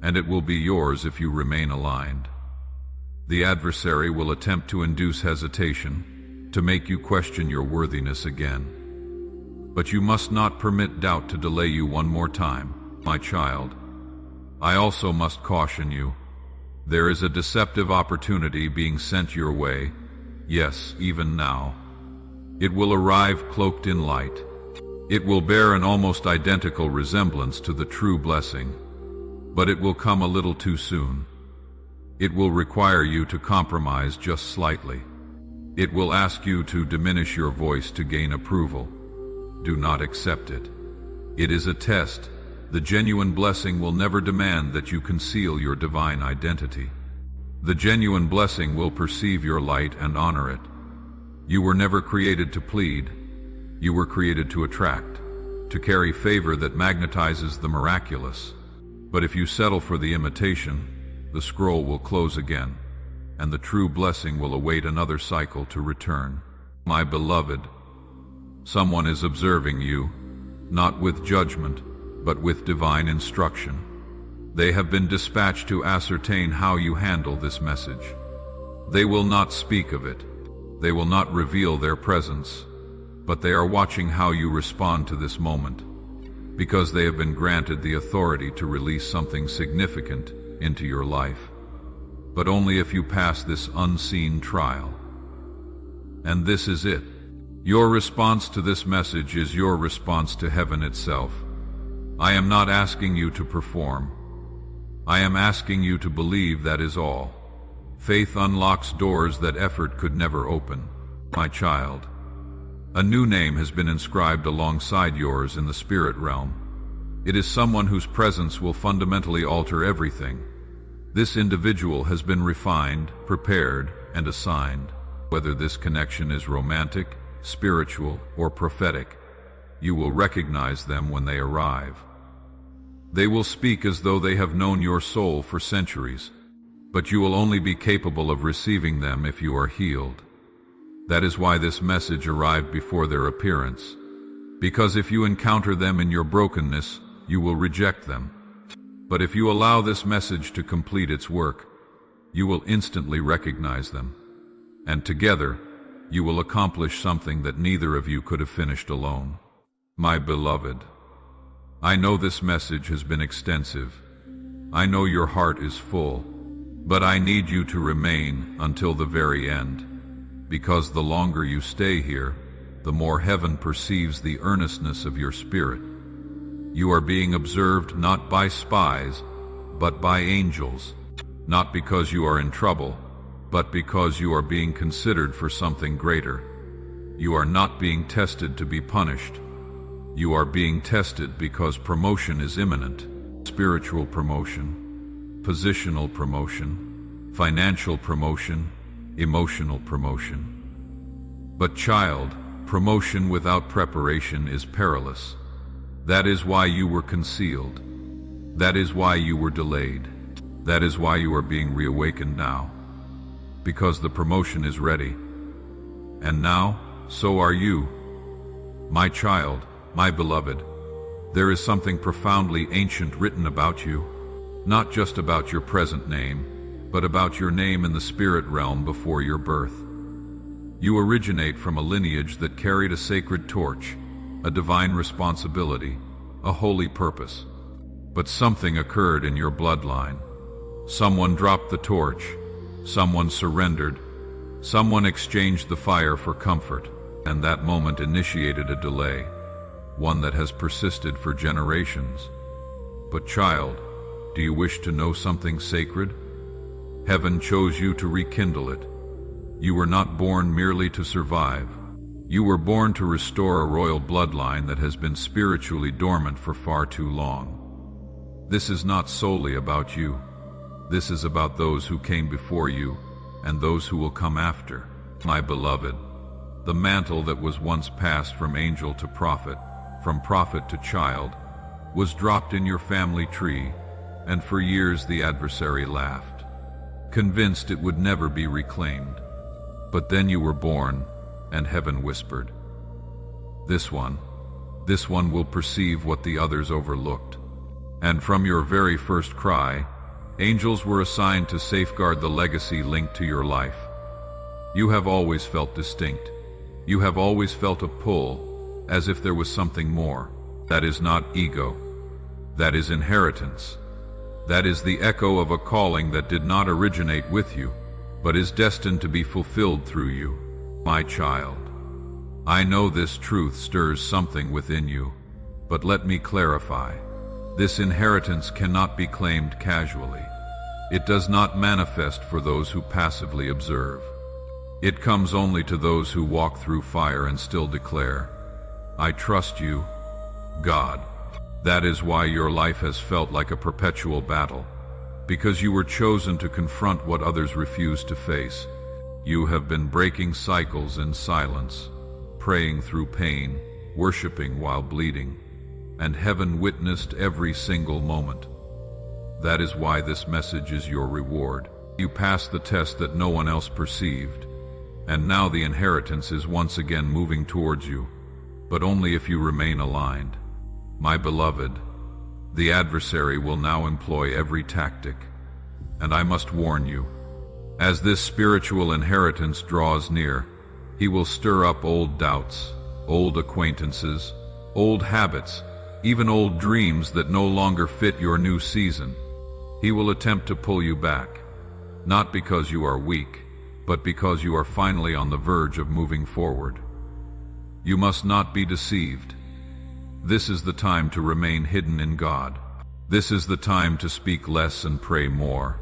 and it will be yours if you remain aligned. The adversary will attempt to induce hesitation, to make you question your worthiness again. But you must not permit doubt to delay you one more time, my child. I also must caution you. There is a deceptive opportunity being sent your way, yes, even now. It will arrive cloaked in light. It will bear an almost identical resemblance to the true blessing, but it will come a little too soon. It will require you to compromise just slightly. It will ask you to diminish your voice to gain approval. Do not accept it. It is a test. The genuine blessing will never demand that you conceal your divine identity. The genuine blessing will perceive your light and honor it. You were never created to plead. You were created to attract, to carry favor that magnetizes the miraculous. But if you settle for the imitation, the scroll will close again, and the true blessing will await another cycle to return. My beloved, someone is observing you, not with judgment, but with divine instruction. They have been dispatched to ascertain how you handle this message. They will not speak of it. They will not reveal their presence, but they are watching how you respond to this moment, because they have been granted the authority to release something significant into your life, but only if you pass this unseen trial. And this is it. Your response to this message is your response to heaven itself. I am not asking you to perform. I am asking you to believe, that is all. Faith unlocks doors that effort could never open. My child, a new name has been inscribed alongside yours in the spirit realm. It is someone whose presence will fundamentally alter everything. This individual has been refined, prepared, and assigned. Whether this connection is romantic, spiritual, or prophetic, you will recognize them when they arrive. They will speak as though they have known your soul for centuries, but you will only be capable of receiving them if you are healed. That is why this message arrived before their appearance, because if you encounter them in your brokenness, you will reject them. But if you allow this message to complete its work, you will instantly recognize them, and together you will accomplish something that neither of you could have finished alone. My beloved, I know this message has been extensive. I know your heart is full, but I need you to remain until the very end, because the longer you stay here, the more heaven perceives the earnestness of your spirit. You are being observed not by spies, but by angels, not because you are in trouble, but because you are being considered for something greater. You are not being tested to be punished. You are being tested because promotion is imminent. Spiritual promotion, positional promotion, financial promotion, emotional promotion. But child, promotion without preparation is perilous. That is why you were concealed. That is why you were delayed. That is why you are being reawakened now. Because the promotion is ready. And now, so are you. My child, my beloved, there is something profoundly ancient written about you, not just about your present name, but about your name in the spirit realm before your birth. You originate from a lineage that carried a sacred torch, a divine responsibility, a holy purpose. But something occurred in your bloodline. Someone dropped the torch, someone surrendered, someone exchanged the fire for comfort, and that moment initiated a delay, one that has persisted for generations. But child, do you wish to know something sacred? Heaven chose you to rekindle it. You were not born merely to survive. You were born to restore a royal bloodline that has been spiritually dormant for far too long. This is not solely about you. This is about those who came before you and those who will come after. My beloved, the mantle that was once passed from angel to prophet, from prophet to child, was dropped in your family tree, and for years the adversary laughed, convinced it would never be reclaimed. But then you were born, and heaven whispered, This one will perceive what the others overlooked. And from your very first cry, angels were assigned to safeguard the legacy linked to your life. You have always felt distinct. You have always felt a pull, as if there was something more. That is not ego. That is inheritance. That is the echo of a calling that did not originate with you, but is destined to be fulfilled through you. My child, I know this truth stirs something within you, but let me clarify. This inheritance cannot be claimed casually. It does not manifest for those who passively observe. It comes only to those who walk through fire and still declare, I trust you, God. That is why your life has felt like a perpetual battle, because you were chosen to confront what others refuse to face. You have been breaking cycles in silence, praying through pain, worshiping while bleeding, and heaven witnessed every single moment. That is why this message is your reward. You passed the test that no one else perceived, and now the inheritance is once again moving towards you, but only if you remain aligned. My beloved, the adversary will now employ every tactic, and I must warn you, as this spiritual inheritance draws near, he will stir up old doubts, old acquaintances, old habits, even old dreams that no longer fit your new season. He will attempt to pull you back, not because you are weak, but because you are finally on the verge of moving forward. You must not be deceived. This is the time to remain hidden in God. This is the time to speak less and pray more.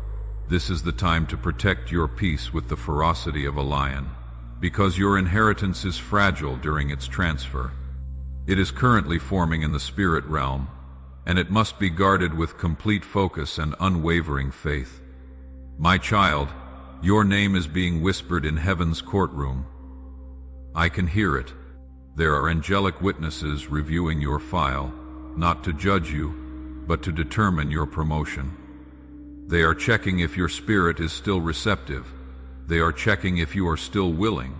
This is the time to protect your peace with the ferocity of a lion, because your inheritance is fragile during its transfer. It is currently forming in the spirit realm, and it must be guarded with complete focus and unwavering faith. My child, your name is being whispered in heaven's courtroom. I can hear it. There are angelic witnesses reviewing your file, not to judge you, but to determine your promotion. They are checking if your spirit is still receptive. They are checking if you are still willing.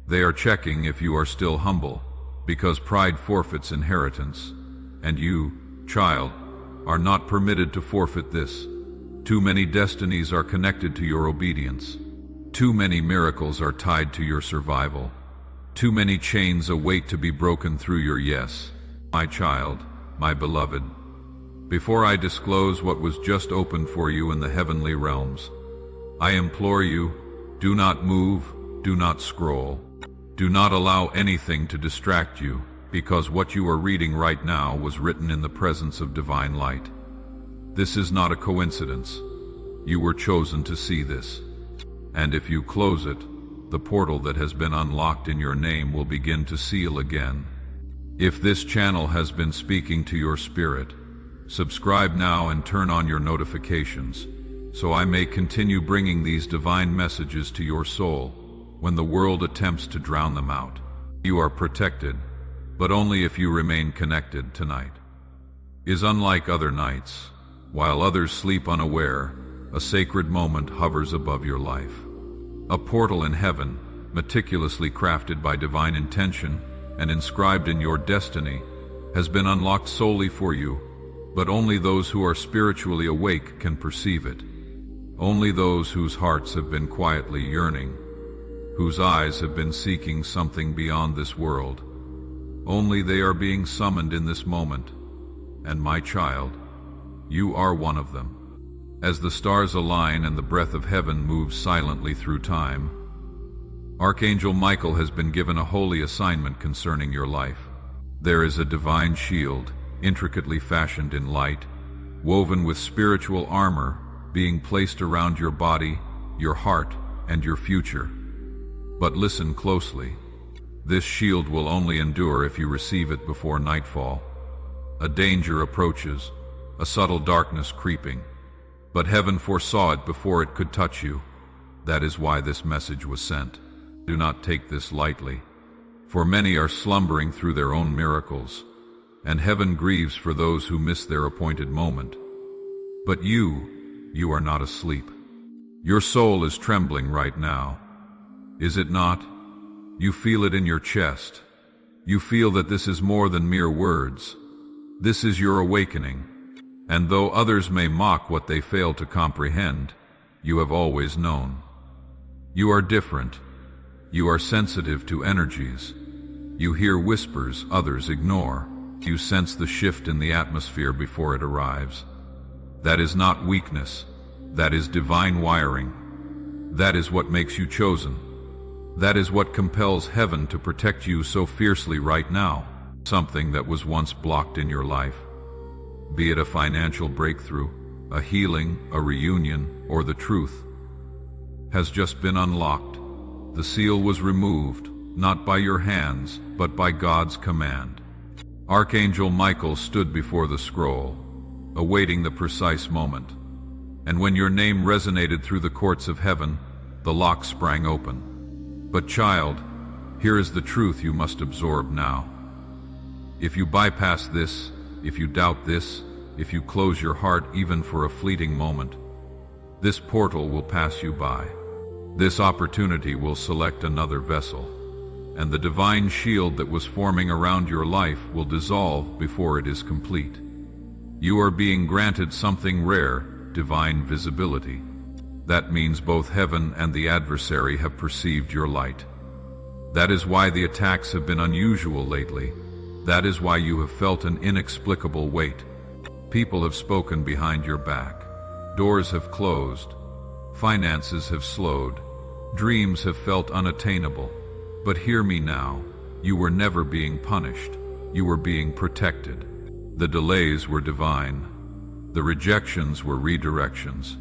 They are checking if you are still humble, because pride forfeits inheritance, and you, child, are not permitted to forfeit this. Too many destinies are connected to your obedience. Too many miracles are tied to your survival. Too many chains await to be broken through your yes. My child, my beloved, before I disclose what was just opened for you in the heavenly realms, I implore you, do not move, do not scroll. Do not allow anything to distract you, because what you are reading right now was written in the presence of divine light. This is not a coincidence. You were chosen to see this. And if you close it, the portal that has been unlocked in your name will begin to seal again. If this channel has been speaking to your spirit, subscribe now and turn on your notifications, so I may continue bringing these divine messages to your soul when the world attempts to drown them out. You are protected. but only if you remain connected tonight. Is unlike other nights. While others sleep unaware, a sacred moment hovers above your life. A portal in heaven, meticulously crafted by divine intention and inscribed in your destiny, has been unlocked solely for you, but only those who are spiritually awake can perceive it. Only those whose hearts have been quietly yearning, whose eyes have been seeking something beyond this world. Only they are being summoned in this moment. And my child, you are one of them. As the stars align and the breath of heaven moves silently through time, Archangel Michael has been given a holy assignment concerning your life. There is a divine shield, intricately fashioned in light, woven with spiritual armor, being placed around your body, your heart, and your future. But listen closely. This shield will only endure if you receive it before nightfall. A danger approaches, a subtle darkness creeping, but heaven foresaw it before it could touch you. That is why this message was sent. Do not take this lightly, for many are slumbering through their own miracles, and heaven grieves for those who miss their appointed moment. But you are not asleep. Your soul is trembling right now. Is it not? You feel it in your chest. You feel that this is more than mere words. This is your awakening. And though others may mock what they fail to comprehend, you have always known. You are different. You are sensitive to energies. You hear whispers others ignore. You sense the shift in the atmosphere before it arrives. That is not weakness. That is divine wiring. That is what makes you chosen. That is what compels heaven to protect you so fiercely right now. Something that was once blocked in your life, be it a financial breakthrough, a healing, a reunion, or the truth, has just been unlocked. The seal was removed, not by your hands, but by God's command. Archangel Michael stood before the scroll, awaiting the precise moment. And when your name resonated through the courts of heaven, the lock sprang open. But child, here is the truth you must absorb now. If you bypass this, if you doubt this, if you close your heart even for a fleeting moment, this portal will pass you by. This opportunity will select another vessel, and the divine shield that was forming around your life will dissolve before it is complete. You are being granted something rare, divine visibility. That means both heaven and the adversary have perceived your light. That is why the attacks have been unusual lately. That is why you have felt an inexplicable weight. People have spoken behind your back. Doors have closed. Finances have slowed. Dreams have felt unattainable. But hear me now. You were never being punished. You were being protected. The delays were divine. The rejections were redirections.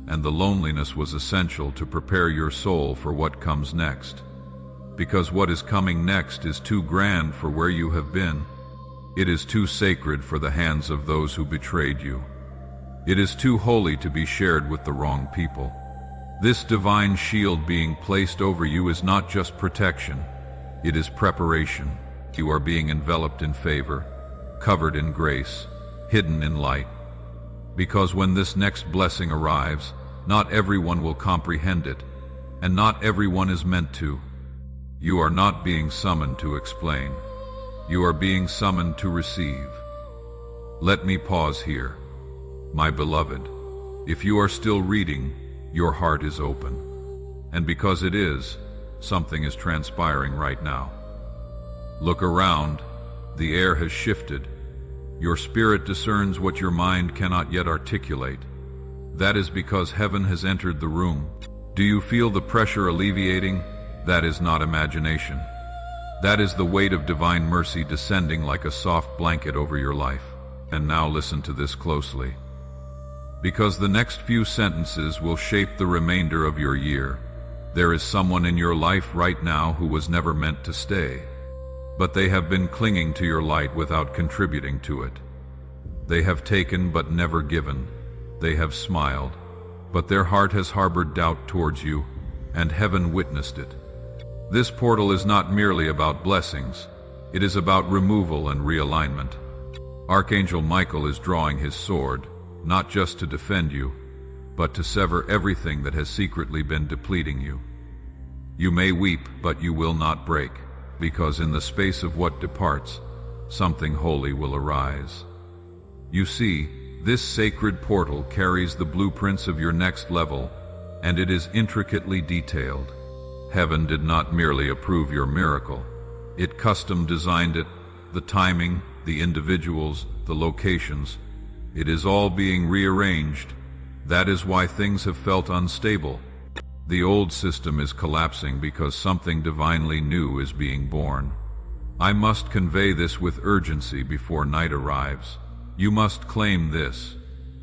And the loneliness was essential to prepare your soul for what comes next. Because what is coming next is too grand for where you have been. It is too sacred for the hands of those who betrayed you. It is too holy to be shared with the wrong people. This divine shield being placed over you is not just protection, it is preparation. You are being enveloped in favor, covered in grace, hidden in light. Because when this next blessing arrives, not everyone will comprehend it, and not everyone is meant to. You are not being summoned to explain. You are being summoned to receive. Let me pause here. My beloved, if you are still reading, your heart is open. And because it is, something is transpiring right now. Look around. The air has shifted. Your spirit discerns what your mind cannot yet articulate. That is because heaven has entered the room. Do you feel the pressure alleviating? That is not imagination. That is the weight of divine mercy descending like a soft blanket over your life. And now listen to this closely. Because the next few sentences will shape the remainder of your year. There is someone in your life right now who was never meant to stay. But they have been clinging to your light without contributing to it. They have taken but never given. They have smiled, but their heart has harbored doubt towards you, and heaven witnessed it. This portal is not merely about blessings. It is about removal and realignment. Archangel Michael is drawing his sword, not just to defend you, but to sever everything that has secretly been depleting you. You may weep, but you will not break, because in the space of what departs, something holy will arise. You see, this sacred portal carries the blueprints of your next level, and it is intricately detailed. Heaven did not merely approve your miracle. It custom designed it, the timing, the individuals, the locations. It is all being rearranged. That is why things have felt unstable. The old system is collapsing because something divinely new is being born. I must convey this with urgency before night arrives. You must claim this,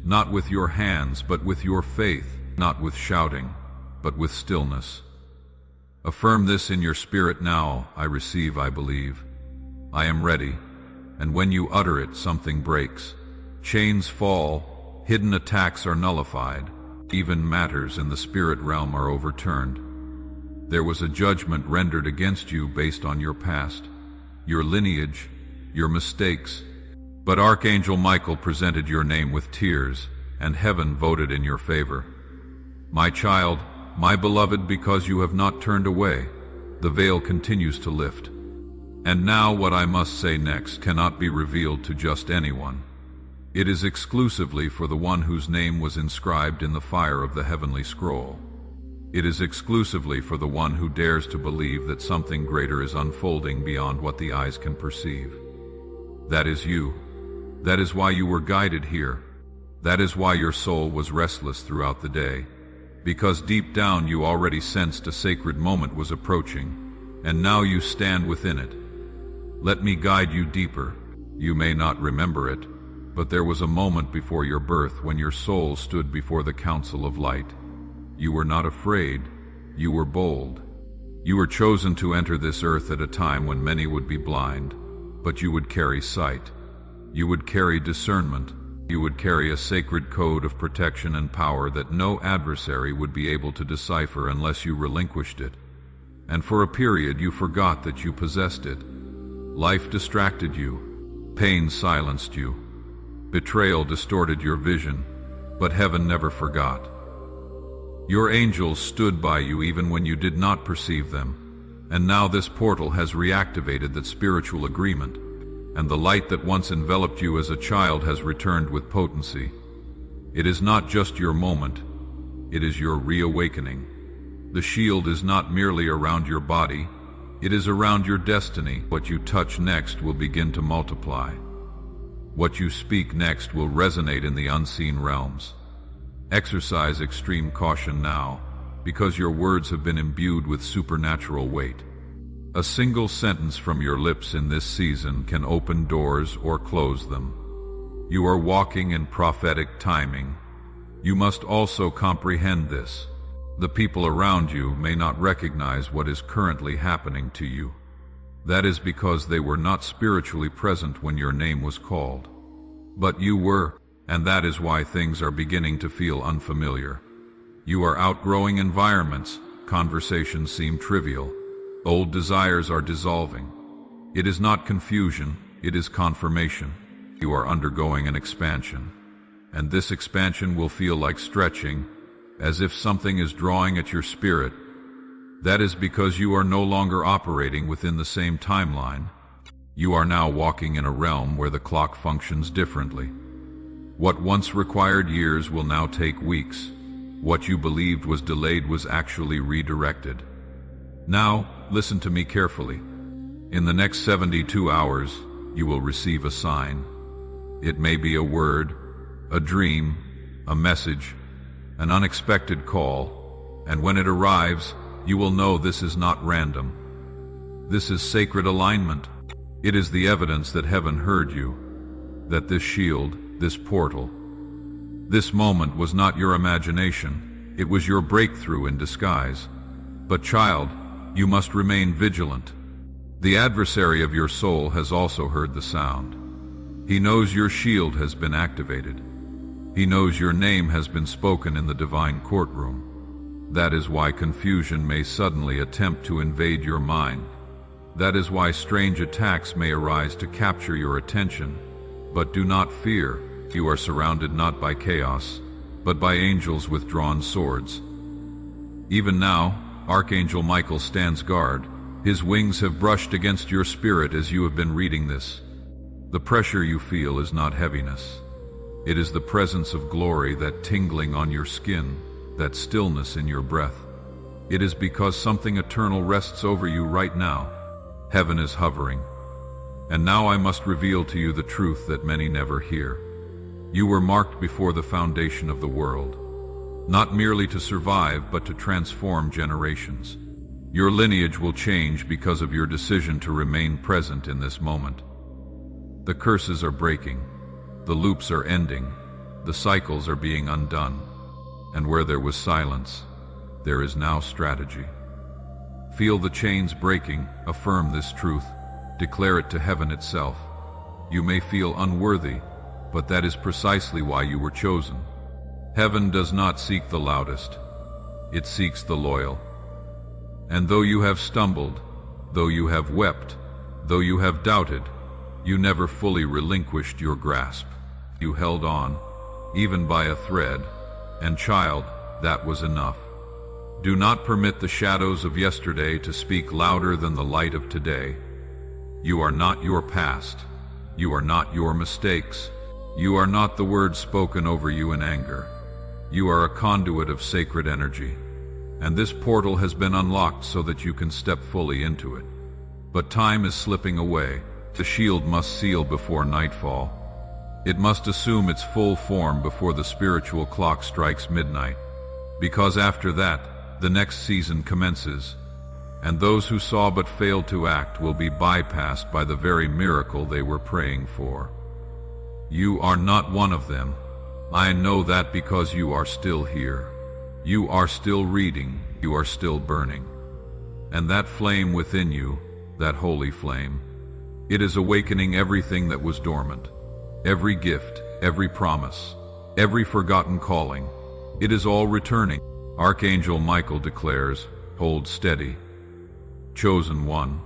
not with your hands, but with your faith, not with shouting, but with stillness. Affirm this in your spirit now. I receive, I believe. I am ready. And when you utter it, something breaks. Chains fall, hidden attacks are nullified, even matters in the spirit realm are overturned. There was a judgment rendered against you based on your past, your lineage, your mistakes. But Archangel Michael presented your name with tears, and heaven voted in your favor. My child, my beloved, because you have not turned away, the veil continues to lift. And now what I must say next cannot be revealed to just anyone. It is exclusively for the one whose name was inscribed in the fire of the heavenly scroll. It is exclusively for the one who dares to believe that something greater is unfolding beyond what the eyes can perceive. That is you. That is why you were guided here. That is why your soul was restless throughout the day. Because deep down you already sensed a sacred moment was approaching, and now you stand within it. Let me guide you deeper. You may not remember it, but there was a moment before your birth when your soul stood before the council of light. You were not afraid, you were bold. You were chosen to enter this earth at a time when many would be blind, but you would carry sight. You would carry discernment. You would carry a sacred code of protection and power that no adversary would be able to decipher unless you relinquished it. And for a period you forgot that you possessed it. Life distracted you. Pain silenced you. Betrayal distorted your vision, but heaven never forgot. Your angels stood by you even when you did not perceive them, and now this portal has reactivated that spiritual agreement, and the light that once enveloped you as a child has returned with potency. It is not just your moment, it is your reawakening. The shield is not merely around your body, it is around your destiny. What you touch next will begin to multiply. What you speak next will resonate in the unseen realms. Exercise extreme caution now, because your words have been imbued with supernatural weight. A single sentence from your lips in this season can open doors or close them. You are walking in prophetic timing. You must also comprehend this. The people around you may not recognize what is currently happening to you. That is because they were not spiritually present when your name was called. But you were, and that is why things are beginning to feel unfamiliar. You are outgrowing environments, conversations seem trivial, old desires are dissolving. It is not confusion, it is confirmation. You are undergoing an expansion, and this expansion will feel like stretching, as if something is drawing at your spirit. That is because you are no longer operating within the same timeline. You are now walking in a realm where the clock functions differently. What once required years will now take weeks. What you believed was delayed was actually redirected. Now, listen to me carefully. In the next 72 hours, you will receive a sign. It may be a word, a dream, a message, an unexpected call, and when it arrives, you will know this is not random. This is sacred alignment. It is the evidence that heaven heard you, that this shield, this portal, this moment was not your imagination, it was your breakthrough in disguise. But child, you must remain vigilant. The adversary of your soul has also heard the sound. He knows your shield has been activated. He knows your name has been spoken in the divine courtroom. That is why confusion may suddenly attempt to invade your mind. That is why strange attacks may arise to capture your attention. But do not fear, you are surrounded not by chaos, but by angels with drawn swords. Even now, Archangel Michael stands guard. His wings have brushed against your spirit as you have been reading this. The pressure you feel is not heaviness. It is the presence of glory, that tingling on your skin, that stillness in your breath. It is because something eternal rests over you right now. Heaven is hovering. And now I must reveal to you the truth that many never hear. You were marked before the foundation of the world, not merely to survive, but to transform generations. Your lineage will change because of your decision to remain present in this moment. The curses are breaking, the loops are ending, the cycles are being undone, and where there was silence, there is now strategy. Feel the chains breaking, affirm this truth, declare it to heaven itself. You may feel unworthy, but that is precisely why you were chosen. Heaven does not seek the loudest, it seeks the loyal. And though you have stumbled, though you have wept, though you have doubted, you never fully relinquished your grasp. You held on, even by a thread, and child, that was enough. Do not permit the shadows of yesterday to speak louder than the light of today. You are not your past. You are not your mistakes. You are not the words spoken over you in anger. You are a conduit of sacred energy, and this portal has been unlocked so that you can step fully into it. But time is slipping away. The shield must seal before nightfall. It must assume its full form before the spiritual clock strikes midnight, because after that, the next season commences, and those who saw but failed to act will be bypassed by the very miracle they were praying for. You are not one of them. I know that because you are still here. You are still reading, you are still burning. And that flame within you, that holy flame, it is awakening everything that was dormant. Every gift, every promise, every forgotten calling, it is all returning. Archangel Michael declares, hold steady. Chosen one,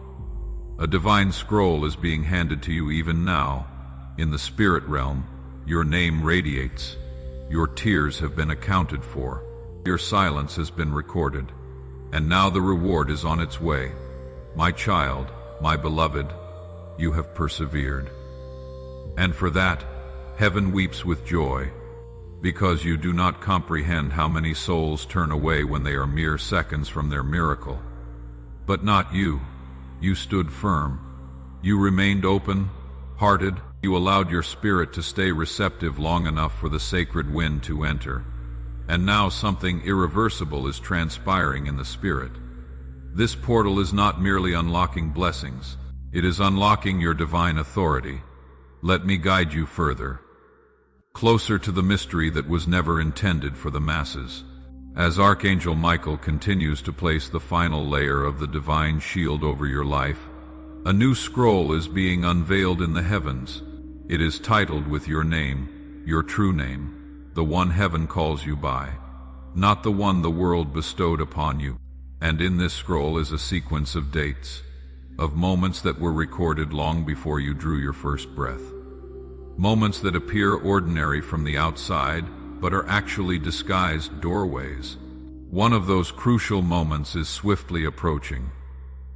a divine scroll is being handed to you even now. In the spirit realm, your name radiates. Your tears have been accounted for. Your silence has been recorded. And now the reward is on its way. My child, my beloved, you have persevered. And for that, heaven weeps with joy, because you do not comprehend how many souls turn away when they are mere seconds from their miracle. But not you. You stood firm. You remained open-hearted. You allowed your spirit to stay receptive long enough for the sacred wind to enter. And now something irreversible is transpiring in the spirit. This portal is not merely unlocking blessings. It is unlocking your divine authority. Let me guide you further, closer to the mystery that was never intended for the masses. As Archangel Michael continues to place the final layer of the divine shield over your life, a new scroll is being unveiled in the heavens. It is titled with your name, your true name, the one heaven calls you by, not the one the world bestowed upon you. And in this scroll is a sequence of dates, of moments that were recorded long before you drew your first breath. Moments that appear ordinary from the outside, but are actually disguised doorways. One of those crucial moments is swiftly approaching,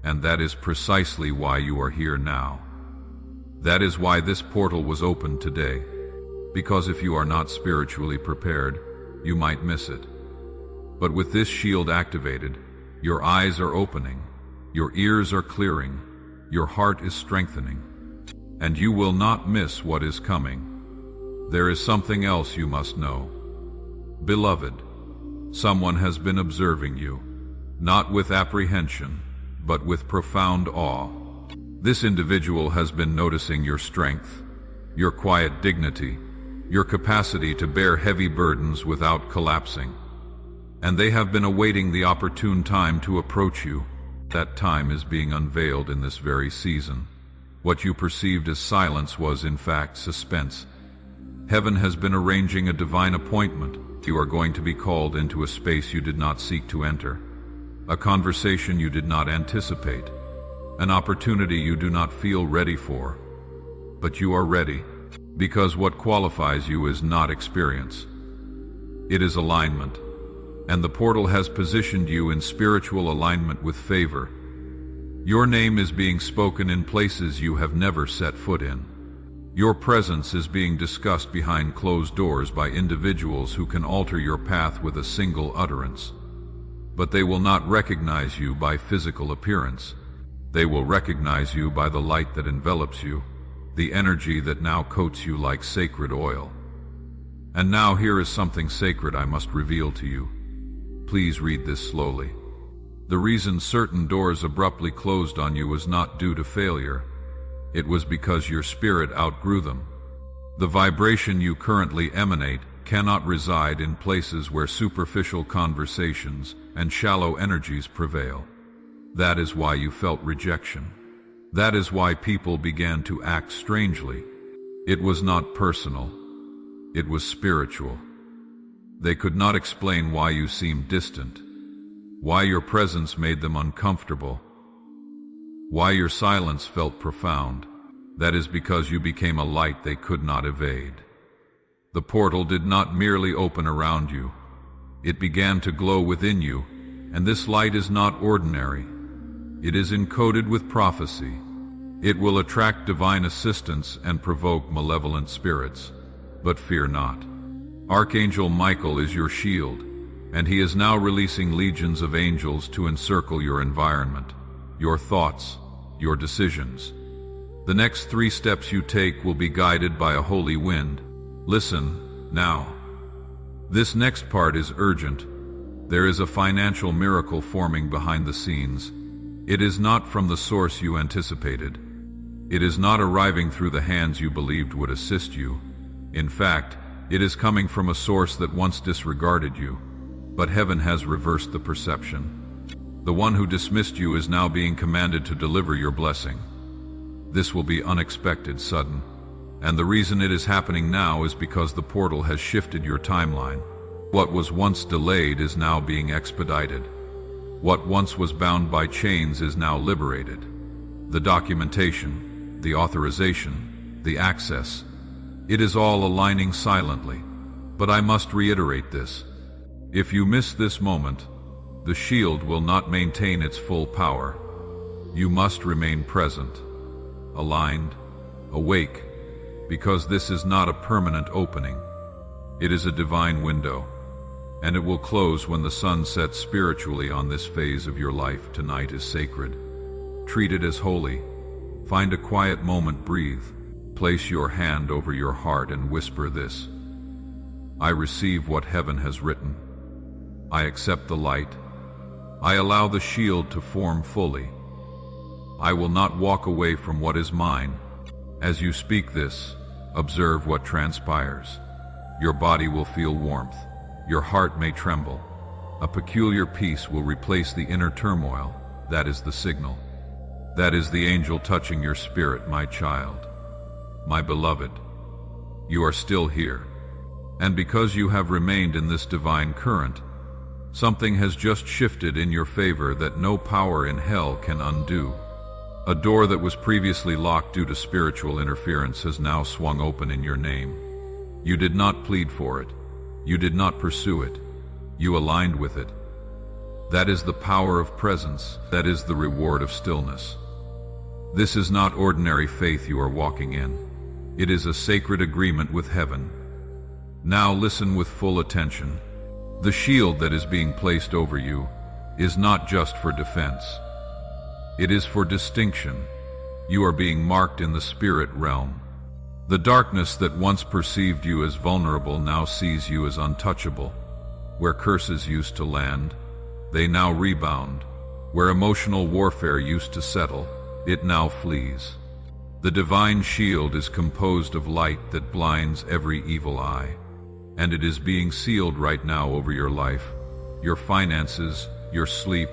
and that is precisely why you are here now. That is why this portal was opened today, because if you are not spiritually prepared, you might miss it. But with this shield activated, your eyes are opening, your ears are clearing, your heart is strengthening, and you will not miss what is coming. There is something else you must know. Beloved, someone has been observing you, not with apprehension, but with profound awe. This individual has been noticing your strength, your quiet dignity, your capacity to bear heavy burdens without collapsing. And they have been awaiting the opportune time to approach you. That time is being unveiled in this very season. What you perceived as silence was, in fact, suspense. Heaven has been arranging a divine appointment. You are going to be called into a space you did not seek to enter, a conversation you did not anticipate, an opportunity you do not feel ready for. But you are ready, because what qualifies you is not experience. It is alignment, and the portal has positioned you in spiritual alignment with favor. Your name is being spoken in places you have never set foot in. Your presence is being discussed behind closed doors by individuals who can alter your path with a single utterance. But they will not recognize you by physical appearance. They will recognize you by the light that envelops you, the energy that now coats you like sacred oil. And now here is something sacred I must reveal to you. Please read this slowly. The reason certain doors abruptly closed on you was not due to failure. It was because your spirit outgrew them. The vibration you currently emanate cannot reside in places where superficial conversations and shallow energies prevail. That is why you felt rejection. That is why people began to act strangely. It was not personal. It was spiritual. They could not explain why you seemed distant, why your presence made them uncomfortable, why your silence felt profound. That is because you became a light they could not evade. The portal did not merely open around you. It began to glow within you, and this light is not ordinary. It is encoded with prophecy. It will attract divine assistance and provoke malevolent spirits. But fear not. Archangel Michael is your shield, and he is now releasing legions of angels to encircle your environment, your thoughts, your decisions. The next 3 steps you take will be guided by a holy wind. Listen, now. This next part is urgent. There is a financial miracle forming behind the scenes. It is not from the source you anticipated. It is not arriving through the hands you believed would assist you. In fact, it is coming from a source that once disregarded you. But heaven has reversed the perception. The one who dismissed you is now being commanded to deliver your blessing. This will be unexpected, sudden. And the reason it is happening now is because the portal has shifted your timeline. What was once delayed is now being expedited. What once was bound by chains is now liberated. The documentation, the authorization, the access, it is all aligning silently. But I must reiterate this. If you miss this moment, the shield will not maintain its full power. You must remain present, aligned, awake, because this is not a permanent opening. It is a divine window, and it will close when the sun sets spiritually on this phase of your life. Tonight is sacred. Treat it as holy. Find a quiet moment, breathe. Place your hand over your heart and whisper this. I receive what heaven has written. I accept the light. I allow the shield to form fully. I will not walk away from what is mine. As you speak this, observe what transpires. Your body will feel warmth. Your heart may tremble. A peculiar peace will replace the inner turmoil. That is the signal. That is the angel touching your spirit, my child. My beloved, you are still here. And because you have remained in this divine current, something has just shifted in your favor that no power in hell can undo. A door that was previously locked due to spiritual interference has now swung open in your name. You did not plead for it. You did not pursue it. You aligned with it. That is the power of presence. That is the reward of stillness. This is not ordinary faith you are walking in. It is a sacred agreement with heaven. Now listen with full attention. The shield that is being placed over you is not just for defense. It is for distinction. You are being marked in the spirit realm. The darkness that once perceived you as vulnerable now sees you as untouchable. Where curses used to land, they now rebound. Where emotional warfare used to settle, it now flees. The divine shield is composed of light that blinds every evil eye. And it is being sealed right now over your life, your finances, your sleep,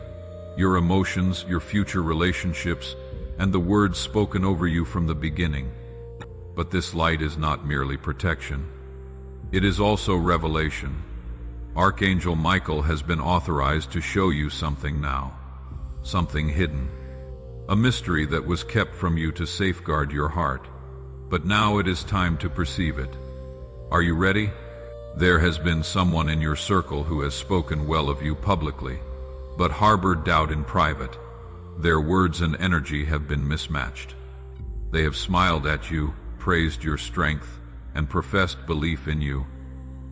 your emotions, your future relationships, and the words spoken over you from the beginning. But this light is not merely protection. It is also revelation. Archangel Michael has been authorized to show you something now, something hidden, a mystery that was kept from you to safeguard your heart. But now it is time to perceive it. Are you ready? There has been someone in your circle who has spoken well of you publicly, but harbored doubt in private. Their words and energy have been mismatched. They have smiled at you, praised your strength, and professed belief in you,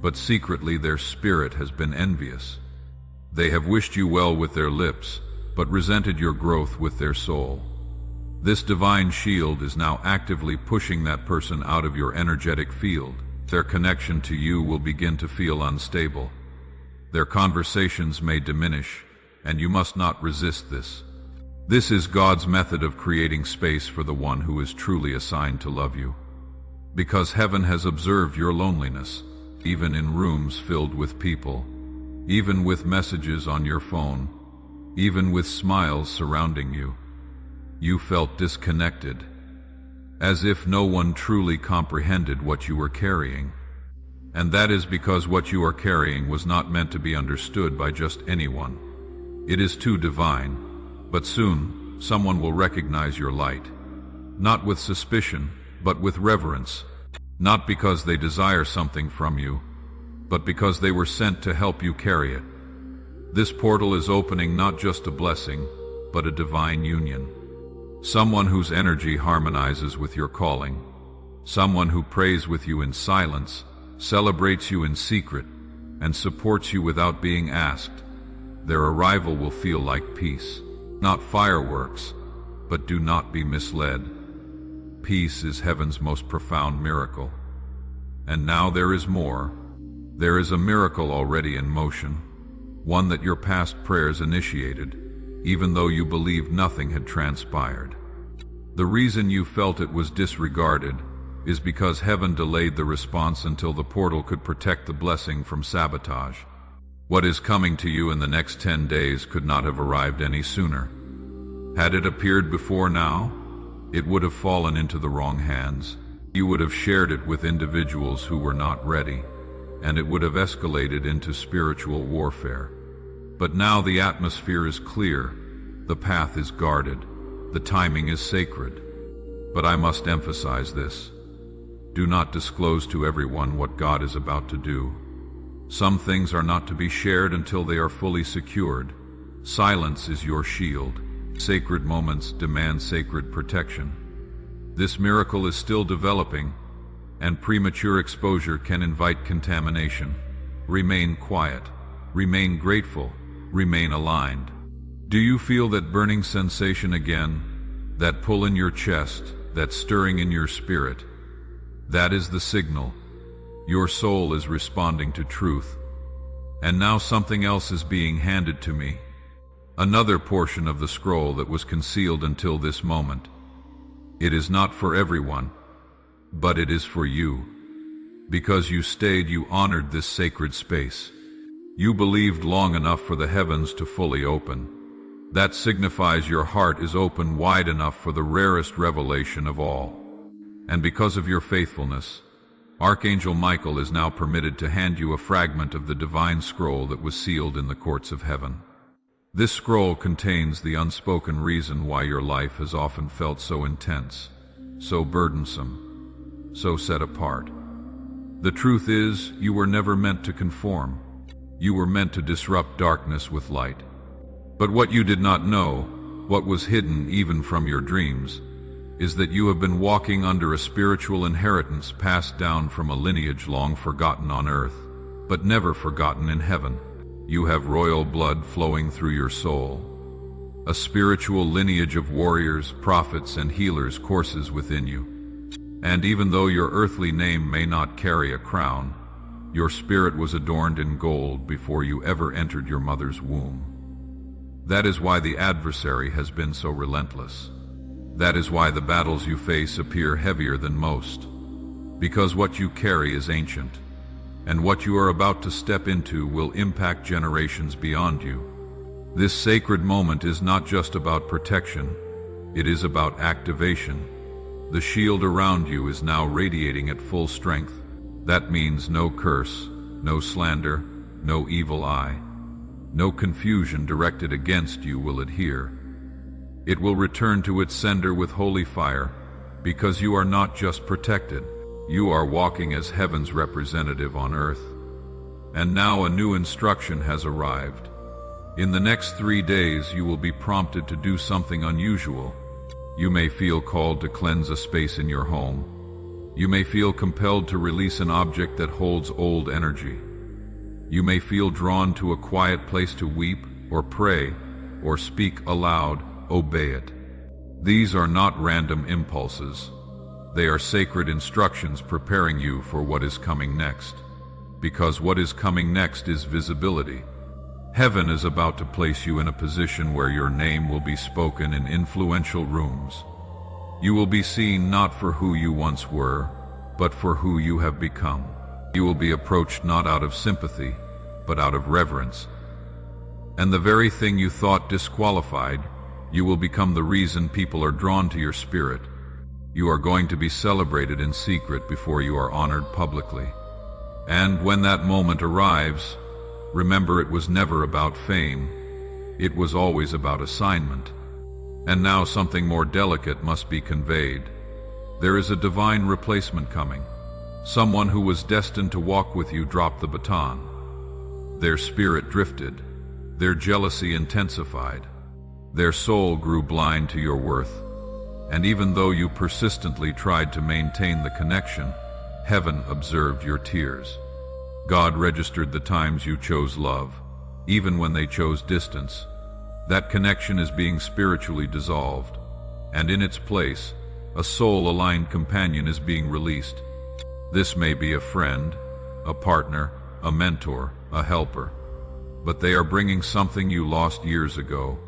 but secretly their spirit has been envious. They have wished you well with their lips, but resented your growth with their soul. This divine shield is now actively pushing that person out of your energetic field. Their connection to you will begin to feel unstable. Their conversations may diminish, and you must not resist this. This is God's method of creating space for the one who is truly assigned to love you. Because heaven has observed your loneliness, even in rooms filled with people, even with messages on your phone, even with smiles surrounding you. You felt disconnected, as if no one truly comprehended what you were carrying. And that is because what you are carrying was not meant to be understood by just anyone. It is too divine, but soon someone will recognize your light, not with suspicion, but with reverence, not because they desire something from you, but because they were sent to help you carry it. This portal is opening not just a blessing, but a divine union. Someone whose energy harmonizes with your calling, someone who prays with you in silence, celebrates you in secret, and supports you without being asked. Their arrival will feel like peace, not fireworks, but do not be misled. Peace is heaven's most profound miracle. And now there is more. There is a miracle already in motion, one that your past prayers initiated, even though you believed nothing had transpired. The reason you felt it was disregarded is because heaven delayed the response until the portal could protect the blessing from sabotage. What is coming to you in the next 10 days could not have arrived any sooner. Had it appeared before now, it would have fallen into the wrong hands. You would have shared it with individuals who were not ready, and it would have escalated into spiritual warfare. But now the atmosphere is clear, the path is guarded, the timing is sacred. But I must emphasize this. Do not disclose to everyone what God is about to do. Some things are not to be shared until they are fully secured. Silence is your shield. Sacred moments demand sacred protection. This miracle is still developing, and premature exposure can invite contamination. Remain quiet, remain grateful, remain aligned. Do you feel that burning sensation again? That pull in your chest, that stirring in your spirit? That is the signal. Your soul is responding to truth. And now something else is being handed to me. Another portion of the scroll that was concealed until this moment. It is not for everyone, but it is for you. Because you stayed, you honored this sacred space. You believed long enough for the heavens to fully open. That signifies your heart is open wide enough for the rarest revelation of all. And because of your faithfulness, Archangel Michael is now permitted to hand you a fragment of the divine scroll that was sealed in the courts of heaven. This scroll contains the unspoken reason why your life has often felt so intense, so burdensome, so set apart. The truth is, you were never meant to conform. You were meant to disrupt darkness with light. But what you did not know, what was hidden even from your dreams, is that you have been walking under a spiritual inheritance passed down from a lineage long forgotten on earth, but never forgotten in heaven. You have royal blood flowing through your soul. A spiritual lineage of warriors, prophets, and healers courses within you. And even though your earthly name may not carry a crown, your spirit was adorned in gold before you ever entered your mother's womb. That is why the adversary has been so relentless. That is why the battles you face appear heavier than most. Because what you carry is ancient, and what you are about to step into will impact generations beyond you. This sacred moment is not just about protection, it is about activation. The shield around you is now radiating at full strength. That means no curse, no slander, no evil eye, no confusion directed against you will adhere. It will return to its sender with holy fire, because you are not just protected, you are walking as heaven's representative on earth. And now a new instruction has arrived. In the next 3 days you will be prompted to do something unusual. You may feel called to cleanse a space in your home. You may feel compelled to release an object that holds old energy. You may feel drawn to a quiet place to weep, or pray, or speak aloud. Obey it. These are not random impulses. They are sacred instructions preparing you for what is coming next. Because what is coming next is visibility. Heaven is about to place you in a position where your name will be spoken in influential rooms. You will be seen not for who you once were, but for who you have become. You will be approached not out of sympathy, but out of reverence. And the very thing you thought disqualified, you will become the reason people are drawn to your spirit. You are going to be celebrated in secret before you are honored publicly. And when that moment arrives, remember it was never about fame. It was always about assignment. And now something more delicate must be conveyed. There is a divine replacement coming. Someone who was destined to walk with you dropped the baton. Their spirit drifted. Their jealousy intensified. Their soul grew blind to your worth. And even though you persistently tried to maintain the connection, heaven observed your tears. God registered the times you chose love, even when they chose distance. That connection is being spiritually dissolved, and in its place, a soul-aligned companion is being released. This may be a friend, a partner, a mentor, a helper, but they are bringing something you lost years ago,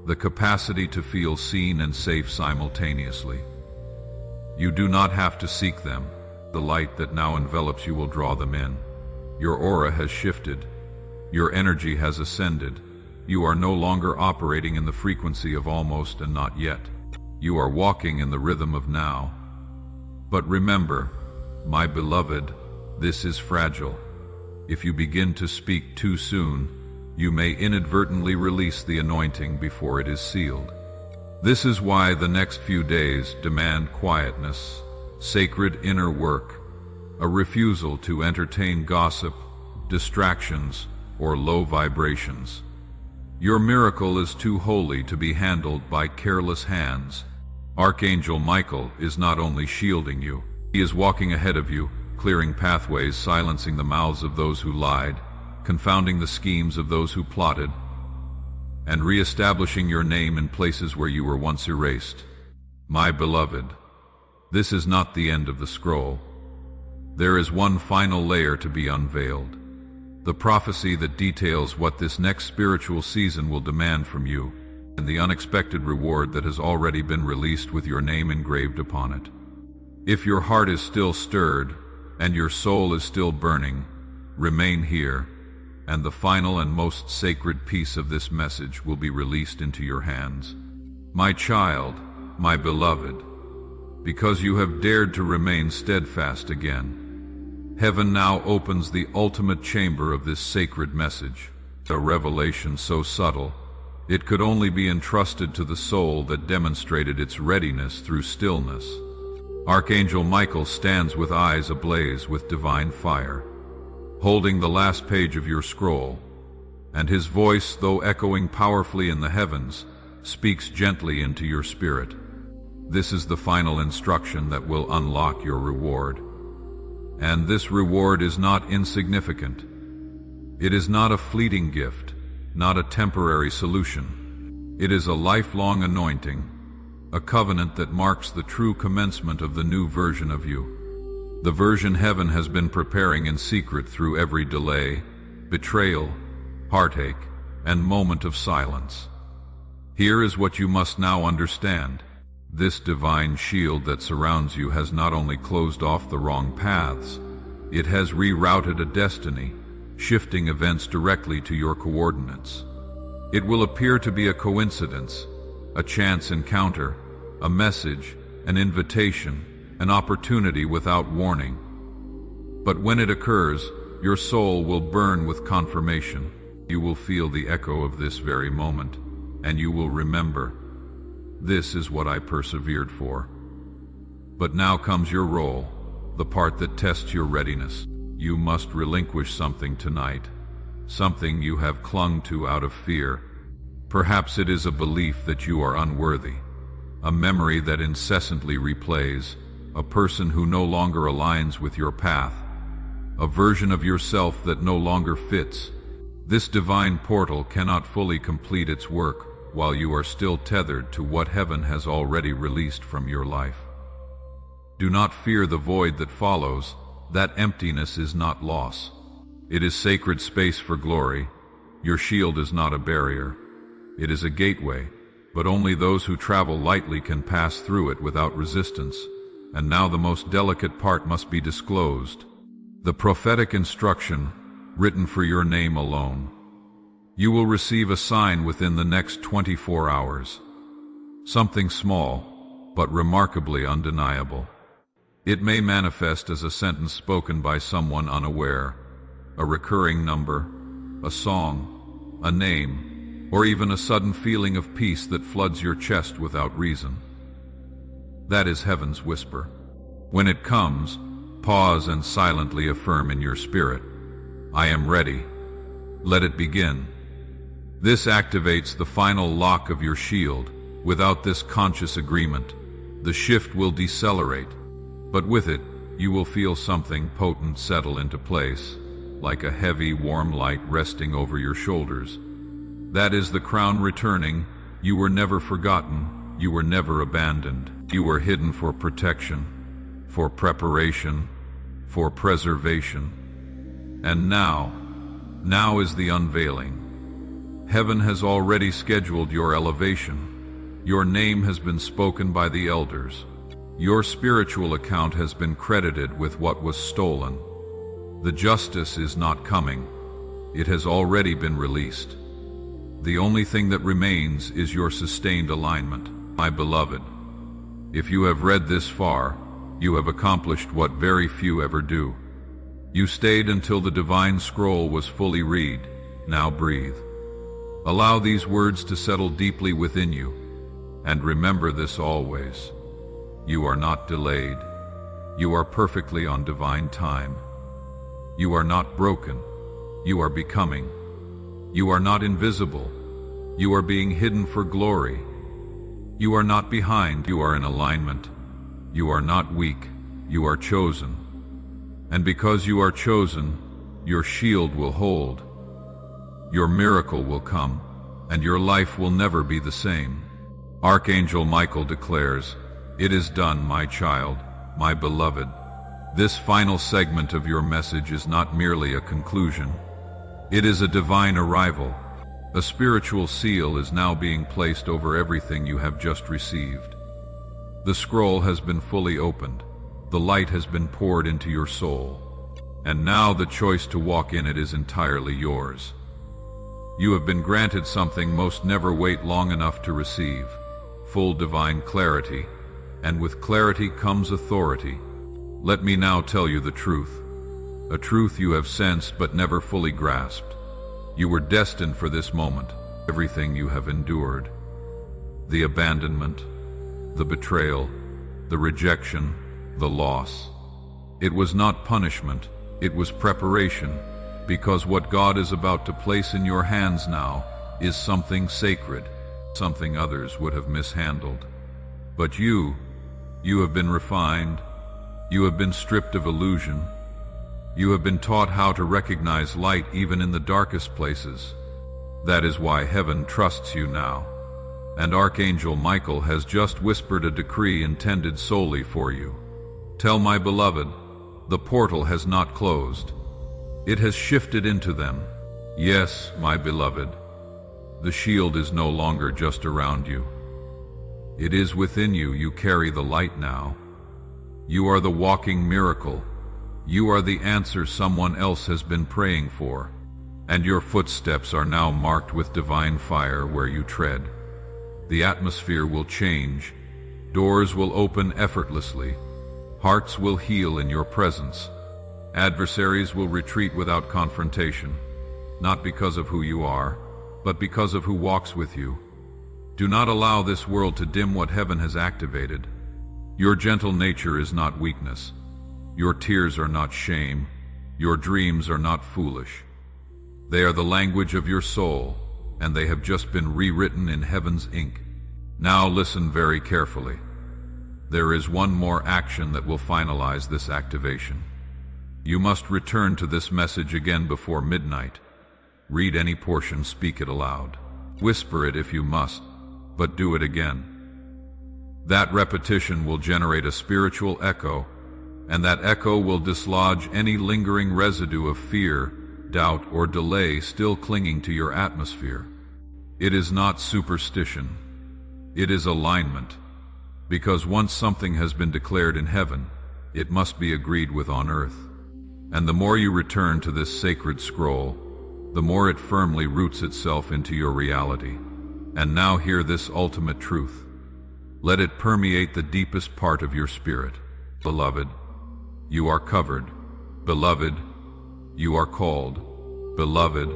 the capacity to feel seen and safe simultaneously. You do not have to seek them. The light that now envelops you will draw them in. Your aura has shifted. Your energy has ascended. You are no longer operating in the frequency of almost and not yet. You are walking in the rhythm of now. But remember, my beloved, this is fragile. If you begin to speak too soon, you may inadvertently release the anointing before it is sealed. This is why the next few days demand quietness, sacred inner work, a refusal to entertain gossip, distractions, or low vibrations. Your miracle is too holy to be handled by careless hands. Archangel Michael is not only shielding you, he is walking ahead of you, clearing pathways, silencing the mouths of those who lied, confounding the schemes of those who plotted, and re-establishing your name in places where you were once erased. My beloved, this is not the end of the scroll. There is one final layer to be unveiled, the prophecy that details what this next spiritual season will demand from you, and the unexpected reward that has already been released with your name engraved upon it. If your heart is still stirred, and your soul is still burning, remain here, and the final and most sacred piece of this message will be released into your hands. My child, my beloved, because you have dared to remain steadfast again, heaven now opens the ultimate chamber of this sacred message, a revelation so subtle, it could only be entrusted to the soul that demonstrated its readiness through stillness. Archangel Michael stands with eyes ablaze with divine fire, holding the last page of your scroll, and his voice, though echoing powerfully in the heavens, speaks gently into your spirit. This is the final instruction that will unlock your reward. And this reward is not insignificant. It is not a fleeting gift, not a temporary solution. It is a lifelong anointing, a covenant that marks the true commencement of the new version of you. The version heaven has been preparing in secret through every delay, betrayal, heartache, and moment of silence. Here is what you must now understand. This divine shield that surrounds you has not only closed off the wrong paths, it has rerouted a destiny, shifting events directly to your coordinates. It will appear to be a coincidence, a chance encounter, a message, an invitation, an opportunity without warning. But when it occurs, your soul will burn with confirmation. You will feel the echo of this very moment, and you will remember. This is what I persevered for. But now comes your role, the part that tests your readiness. You must relinquish something tonight, something you have clung to out of fear. Perhaps it is a belief that you are unworthy, a memory that incessantly replays, a person who no longer aligns with your path, a version of yourself that no longer fits. This divine portal cannot fully complete its work while you are still tethered to what heaven has already released from your life. Do not fear the void that follows. That emptiness is not loss. It is sacred space for glory. Your shield is not a barrier. It is a gateway, but only those who travel lightly can pass through it without resistance. And now the most delicate part must be disclosed. The prophetic instruction, written for your name alone. You will receive a sign within the next 24 hours. Something small, but remarkably undeniable. It may manifest as a sentence spoken by someone unaware, a recurring number, a song, a name, or even a sudden feeling of peace that floods your chest without reason. That is heaven's whisper. When it comes, pause and silently affirm in your spirit, I am ready. Let it begin. This activates the final lock of your shield. Without this conscious agreement, the shift will decelerate. But with it, you will feel something potent settle into place, like a heavy, warm light resting over your shoulders. That is the crown returning. You were never forgotten. You were never abandoned. You were hidden for protection, for preparation, for preservation. And now is the unveiling. Heaven has already scheduled your elevation. Your name has been spoken by the elders. Your spiritual account has been credited with what was stolen. The justice is not coming. It has already been released. The only thing that remains is your sustained alignment. My beloved, if you have read this far, you have accomplished what very few ever do. You stayed until the divine scroll was fully read. Now breathe. Allow these words to settle deeply within you. And remember this always. You are not delayed. You are perfectly on divine time. You are not broken. You are becoming. You are not invisible. You are being hidden for glory. You are not behind. You are in alignment. You are not weak. You are chosen. And because you are chosen, your shield will hold. Your miracle will come, and your life will never be the same. Archangel Michael declares, "It is done, my child, my beloved." This final segment of your message is not merely a conclusion. It is a divine arrival. A spiritual seal is now being placed over everything you have just received. The scroll has been fully opened. The light has been poured into your soul. And now the choice to walk in it is entirely yours. You have been granted something most never wait long enough to receive: full divine clarity. And with clarity comes authority. Let me now tell you the truth, a truth you have sensed but never fully grasped. You were destined for this moment. Everything you have endured, the abandonment, the betrayal, the rejection, the loss. It was not punishment, it was preparation, because what God is about to place in your hands now is something sacred, something others would have mishandled. But you have been refined, you have been stripped of illusion, you have been taught how to recognize light even in the darkest places. That is why heaven trusts you now. And Archangel Michael has just whispered a decree intended solely for you. Tell my beloved, the portal has not closed. It has shifted into them. Yes, my beloved, the shield is no longer just around you. It is within you. You carry the light now. You are the walking miracle. You are the answer someone else has been praying for. And your footsteps are now marked with divine fire where you tread. The atmosphere will change. Doors will open effortlessly. Hearts will heal in your presence. Adversaries will retreat without confrontation, not because of who you are, but because of who walks with you. Do not allow this world to dim what heaven has activated. Your gentle nature is not weakness. Your tears are not shame. Your dreams are not foolish. They are the language of your soul, and they have just been rewritten in heaven's ink. Now listen very carefully. There is one more action that will finalize this activation. You must return to this message again before midnight. Read any portion, speak it aloud. Whisper it if you must, but do it again. That repetition will generate a spiritual echo, and that echo will dislodge any lingering residue of fear, doubt, or delay still clinging to your atmosphere. It is not superstition. It is alignment. Because once something has been declared in heaven, it must be agreed with on earth. And the more you return to this sacred scroll, the more it firmly roots itself into your reality. And now hear this ultimate truth. Let it permeate the deepest part of your spirit. Beloved, you are covered. Beloved, you are called. Beloved,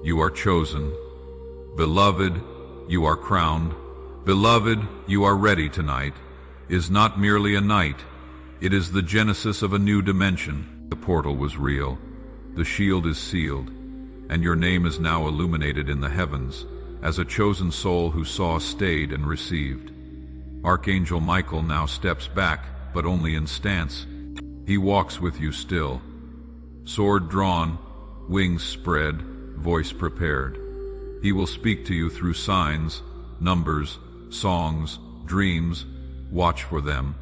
you are chosen. Beloved, you are crowned. Beloved, you are ready. Tonight is not merely a night. It is the genesis of a new dimension. The portal was real. The shield is sealed. And your name is now illuminated in the heavens as a chosen soul who saw, stayed, and received. Archangel Michael now steps back, but only in stance. He walks with you still. Sword drawn, wings spread, voice prepared. He will speak to you through signs, numbers, songs, dreams. Watch for them.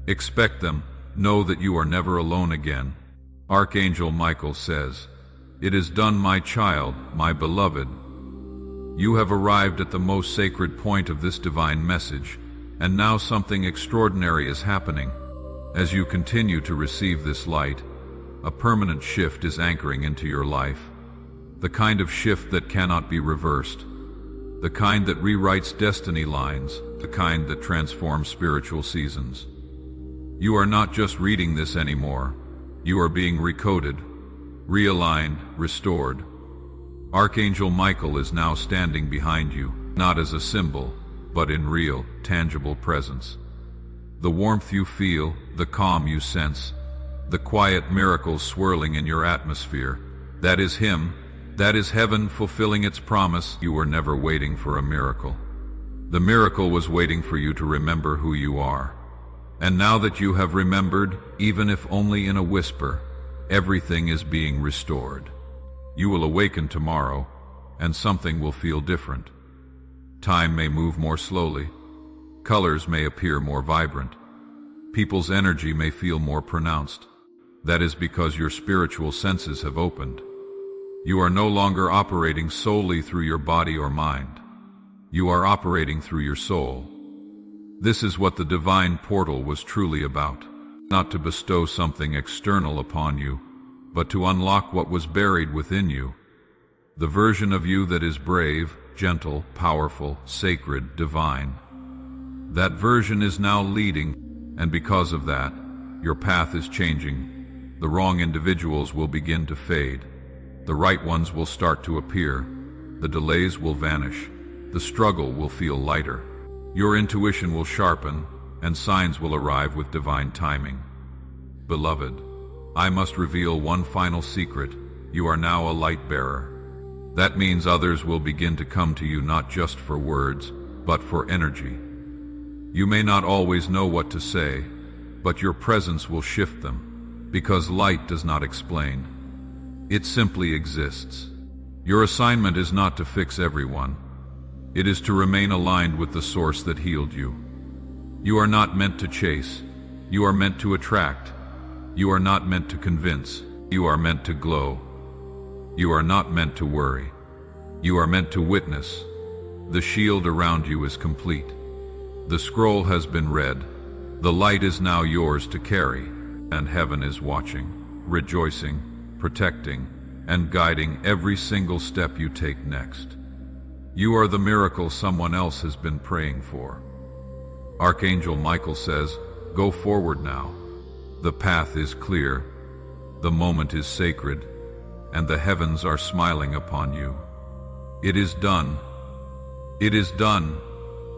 Expect them. Know that you are never alone again. Archangel Michael says, "It is done, my child, my beloved. You have arrived at the most sacred point of this divine message, and now something extraordinary is happening. As you continue to receive this light, a permanent shift is anchoring into your life. The kind of shift that cannot be reversed. The kind that rewrites destiny lines. The kind that transforms spiritual seasons. You are not just reading this anymore. You are being recoded, realigned, restored. Archangel Michael is now standing behind you, not as a symbol, but in real, tangible presence. The warmth you feel, the calm you sense, the quiet miracles swirling in your atmosphere, that is him, that is heaven fulfilling its promise. You were never waiting for a miracle. The miracle was waiting for you to remember who you are. And now that you have remembered, even if only in a whisper, everything is being restored. You will awaken tomorrow, and something will feel different. Time may move more slowly. Colors may appear more vibrant. People's energy may feel more pronounced. That is because your spiritual senses have opened. You are no longer operating solely through your body or mind. You are operating through your soul. This is what the divine portal was truly about. Not to bestow something external upon you, but to unlock what was buried within you. The version of you that is brave, gentle, powerful, sacred, divine. That version is now leading, and because of that, your path is changing. The wrong individuals will begin to fade. The right ones will start to appear. The delays will vanish. The struggle will feel lighter. Your intuition will sharpen, and signs will arrive with divine timing. Beloved, I must reveal one final secret. You are now a light bearer. That means others will begin to come to you not just for words, but for energy. You may not always know what to say, but your presence will shift them, because light does not explain. It simply exists. Your assignment is not to fix everyone. It is to remain aligned with the source that healed you. You are not meant to chase. You are meant to attract. You are not meant to convince. You are meant to glow. You are not meant to worry. You are meant to witness. The shield around you is complete. The scroll has been read. The light is now yours to carry, and heaven is watching, rejoicing, protecting, and guiding every single step you take next. You are the miracle someone else has been praying for. Archangel Michael says, "Go forward now. The path is clear. The moment is sacred, and the heavens are smiling upon you. It is done. It is done.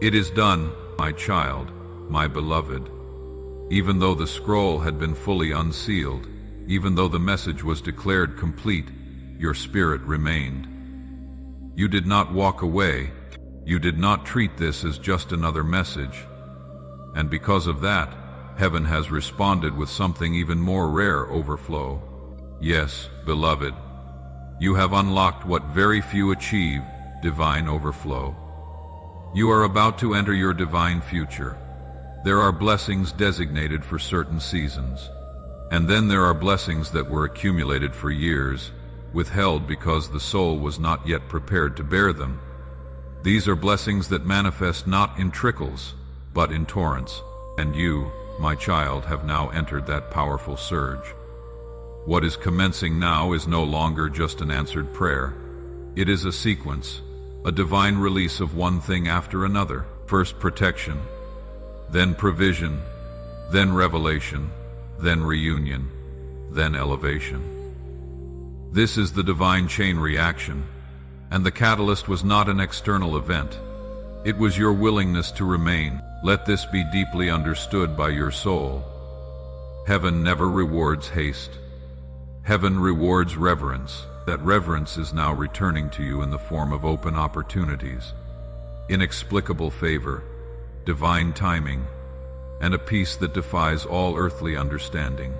It is done, my child, my beloved. Even though the scroll had been fully unsealed, even though the message was declared complete, your spirit remained. You did not walk away. You did not treat this as just another message. And because of that, heaven has responded with something even more rare: overflow. Yes, beloved, you have unlocked what very few achieve: divine overflow. You are about to enter your divine future. There are blessings designated for certain seasons. And then there are blessings that were accumulated for years, withheld because the soul was not yet prepared to bear them. These are blessings that manifest not in trickles, but in torrents. And you, my child, have now entered that powerful surge. What is commencing now is no longer just an answered prayer. It is a sequence, a divine release of one thing after another. First protection, then provision, then revelation, then reunion, then elevation. This is the divine chain reaction, and the catalyst was not an external event. It was your willingness to remain. Let this be deeply understood by your soul. Heaven never rewards haste. Heaven rewards reverence. That reverence is now returning to you in the form of open opportunities, inexplicable favor, divine timing, and a peace that defies all earthly understanding.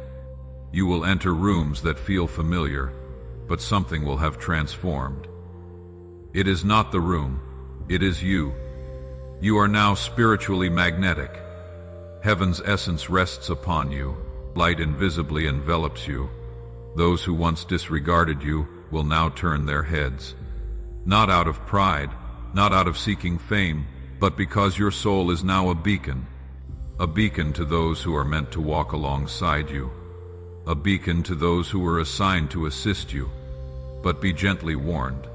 You will enter rooms that feel familiar, but something will have transformed. It is not the room, it is you. You are now spiritually magnetic. Heaven's essence rests upon you. Light invisibly envelops you. Those who once disregarded you will now turn their heads. Not out of pride, not out of seeking fame, but because your soul is now a beacon to those who are meant to walk alongside you, a beacon to those who were assigned to assist you. But be gently warned.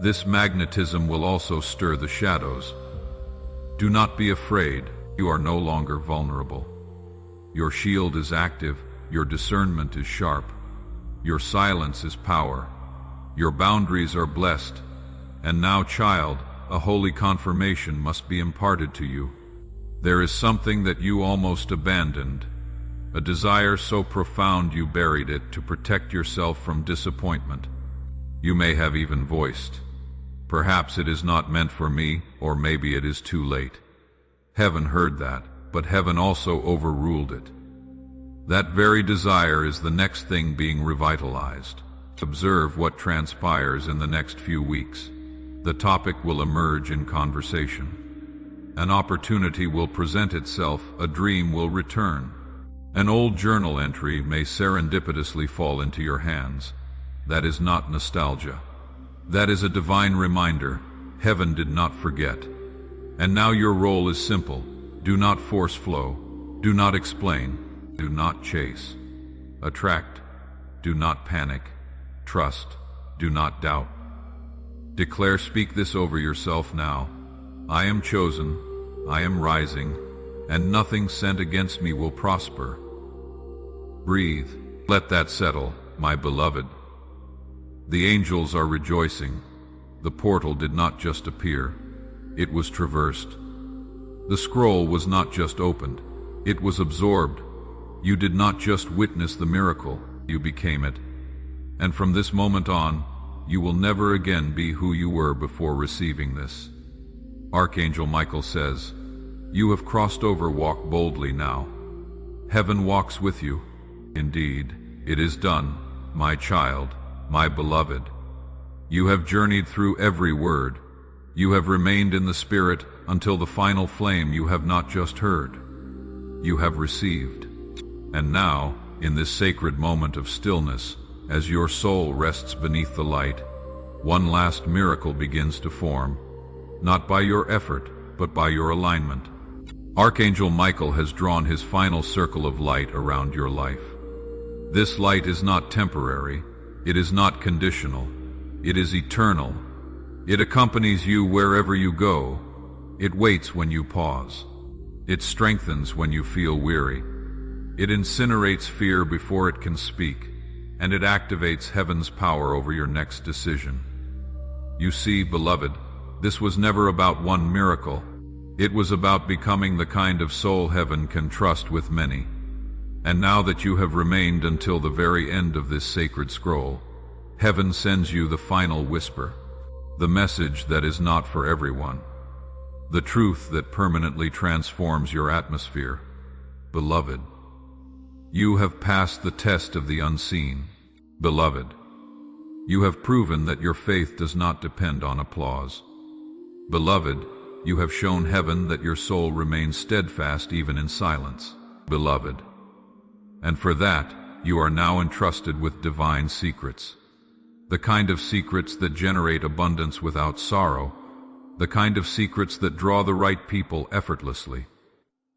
This magnetism will also stir the shadows. Do not be afraid. You are no longer vulnerable. Your shield is active. Your discernment is sharp. Your silence is power. Your boundaries are blessed. And now, child, a holy confirmation must be imparted to you. There is something that you almost abandoned, a desire so profound you buried it to protect yourself from disappointment. You may have even voiced, "Perhaps it is not meant for me, or maybe it is too late." Heaven heard that, but heaven also overruled it. That very desire is the next thing being revitalized. Observe what transpires in the next few weeks. The topic will emerge in conversation. An opportunity will present itself, a dream will return. An old journal entry may serendipitously fall into your hands. That is not nostalgia. That is a divine reminder. Heaven did not forget. And now your role is simple. Do not force flow. Do not explain. Do not chase. Attract. Do not panic. Trust. Do not doubt. Declare, speak this over yourself now. I am chosen. I am rising. And nothing sent against me will prosper. Breathe. Let that settle, my beloved. The angels are rejoicing. The portal did not just appear. It was traversed. The scroll was not just opened. It was absorbed. You did not just witness the miracle, you became it. And from this moment on, you will never again be who you were before receiving this. Archangel Michael says, "You have crossed over, walk boldly now. Heaven walks with you." Indeed, it is done, my child, my beloved. You have journeyed through every word. You have remained in the Spirit until the final flame. You have not just heard. You have received. And now, in this sacred moment of stillness, as your soul rests beneath the light, one last miracle begins to form, not by your effort, but by your alignment. Archangel Michael has drawn his final circle of light around your life. This light is not temporary, it is not conditional, it is eternal. It accompanies you wherever you go. It waits when you pause. It strengthens when you feel weary. It incinerates fear before it can speak, and it activates heaven's power over your next decision. You see, beloved, This was never about one miracle. It was about becoming the kind of soul heaven can trust with many. And now that you have remained until the very end of this sacred scroll, heaven sends you the final whisper, the message that is not for everyone, the truth that permanently transforms your atmosphere. Beloved, you have passed the test of the unseen. Beloved, you have proven that your faith does not depend on applause. Beloved, you have shown heaven that your soul remains steadfast even in silence. Beloved, and for that, you are now entrusted with divine secrets. The kind of secrets that generate abundance without sorrow, the kind of secrets that draw the right people effortlessly,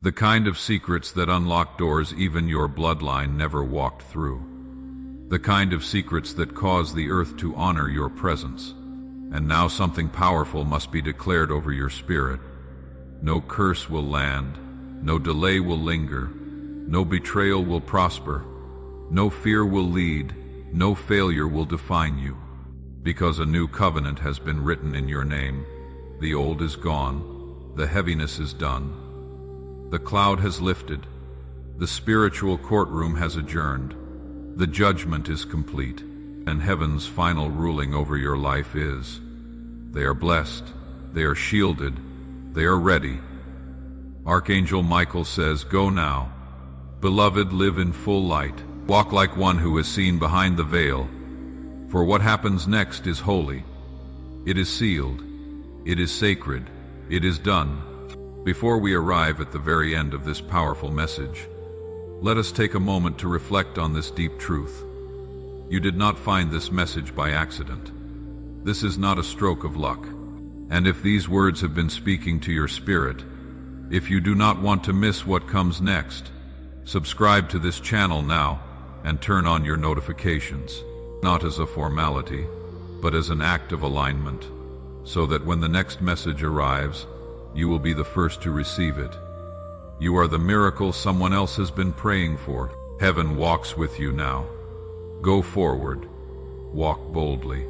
the kind of secrets that unlock doors even your bloodline never walked through, the kind of secrets that cause the earth to honor your presence. And now something powerful must be declared over your spirit. No curse will land, no delay will linger, no betrayal will prosper, no fear will lead, no failure will define you, because a new covenant has been written in your name. The old is gone, the heaviness is done, the cloud has lifted, the spiritual courtroom has adjourned, the judgment is complete, and heaven's final ruling over your life is: they are blessed, they are shielded, they are ready. Archangel Michael says, "Go now. Beloved, live in full light. Walk like one who is seen behind the veil. For what happens next is holy. It is sealed. It is sacred. It is done." Before we arrive at the very end of this powerful message, let us take a moment to reflect on this deep truth. You did not find this message by accident. This is not a stroke of luck. And if these words have been speaking to your spirit, if you do not want to miss what comes next, subscribe to this channel now and turn on your notifications, not as a formality, but as an act of alignment, so that when the next message arrives, you will be the first to receive it. You are the miracle someone else has been praying for. Heaven walks with you now. Go forward. Walk boldly.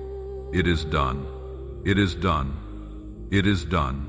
It is done. It is done. It is done.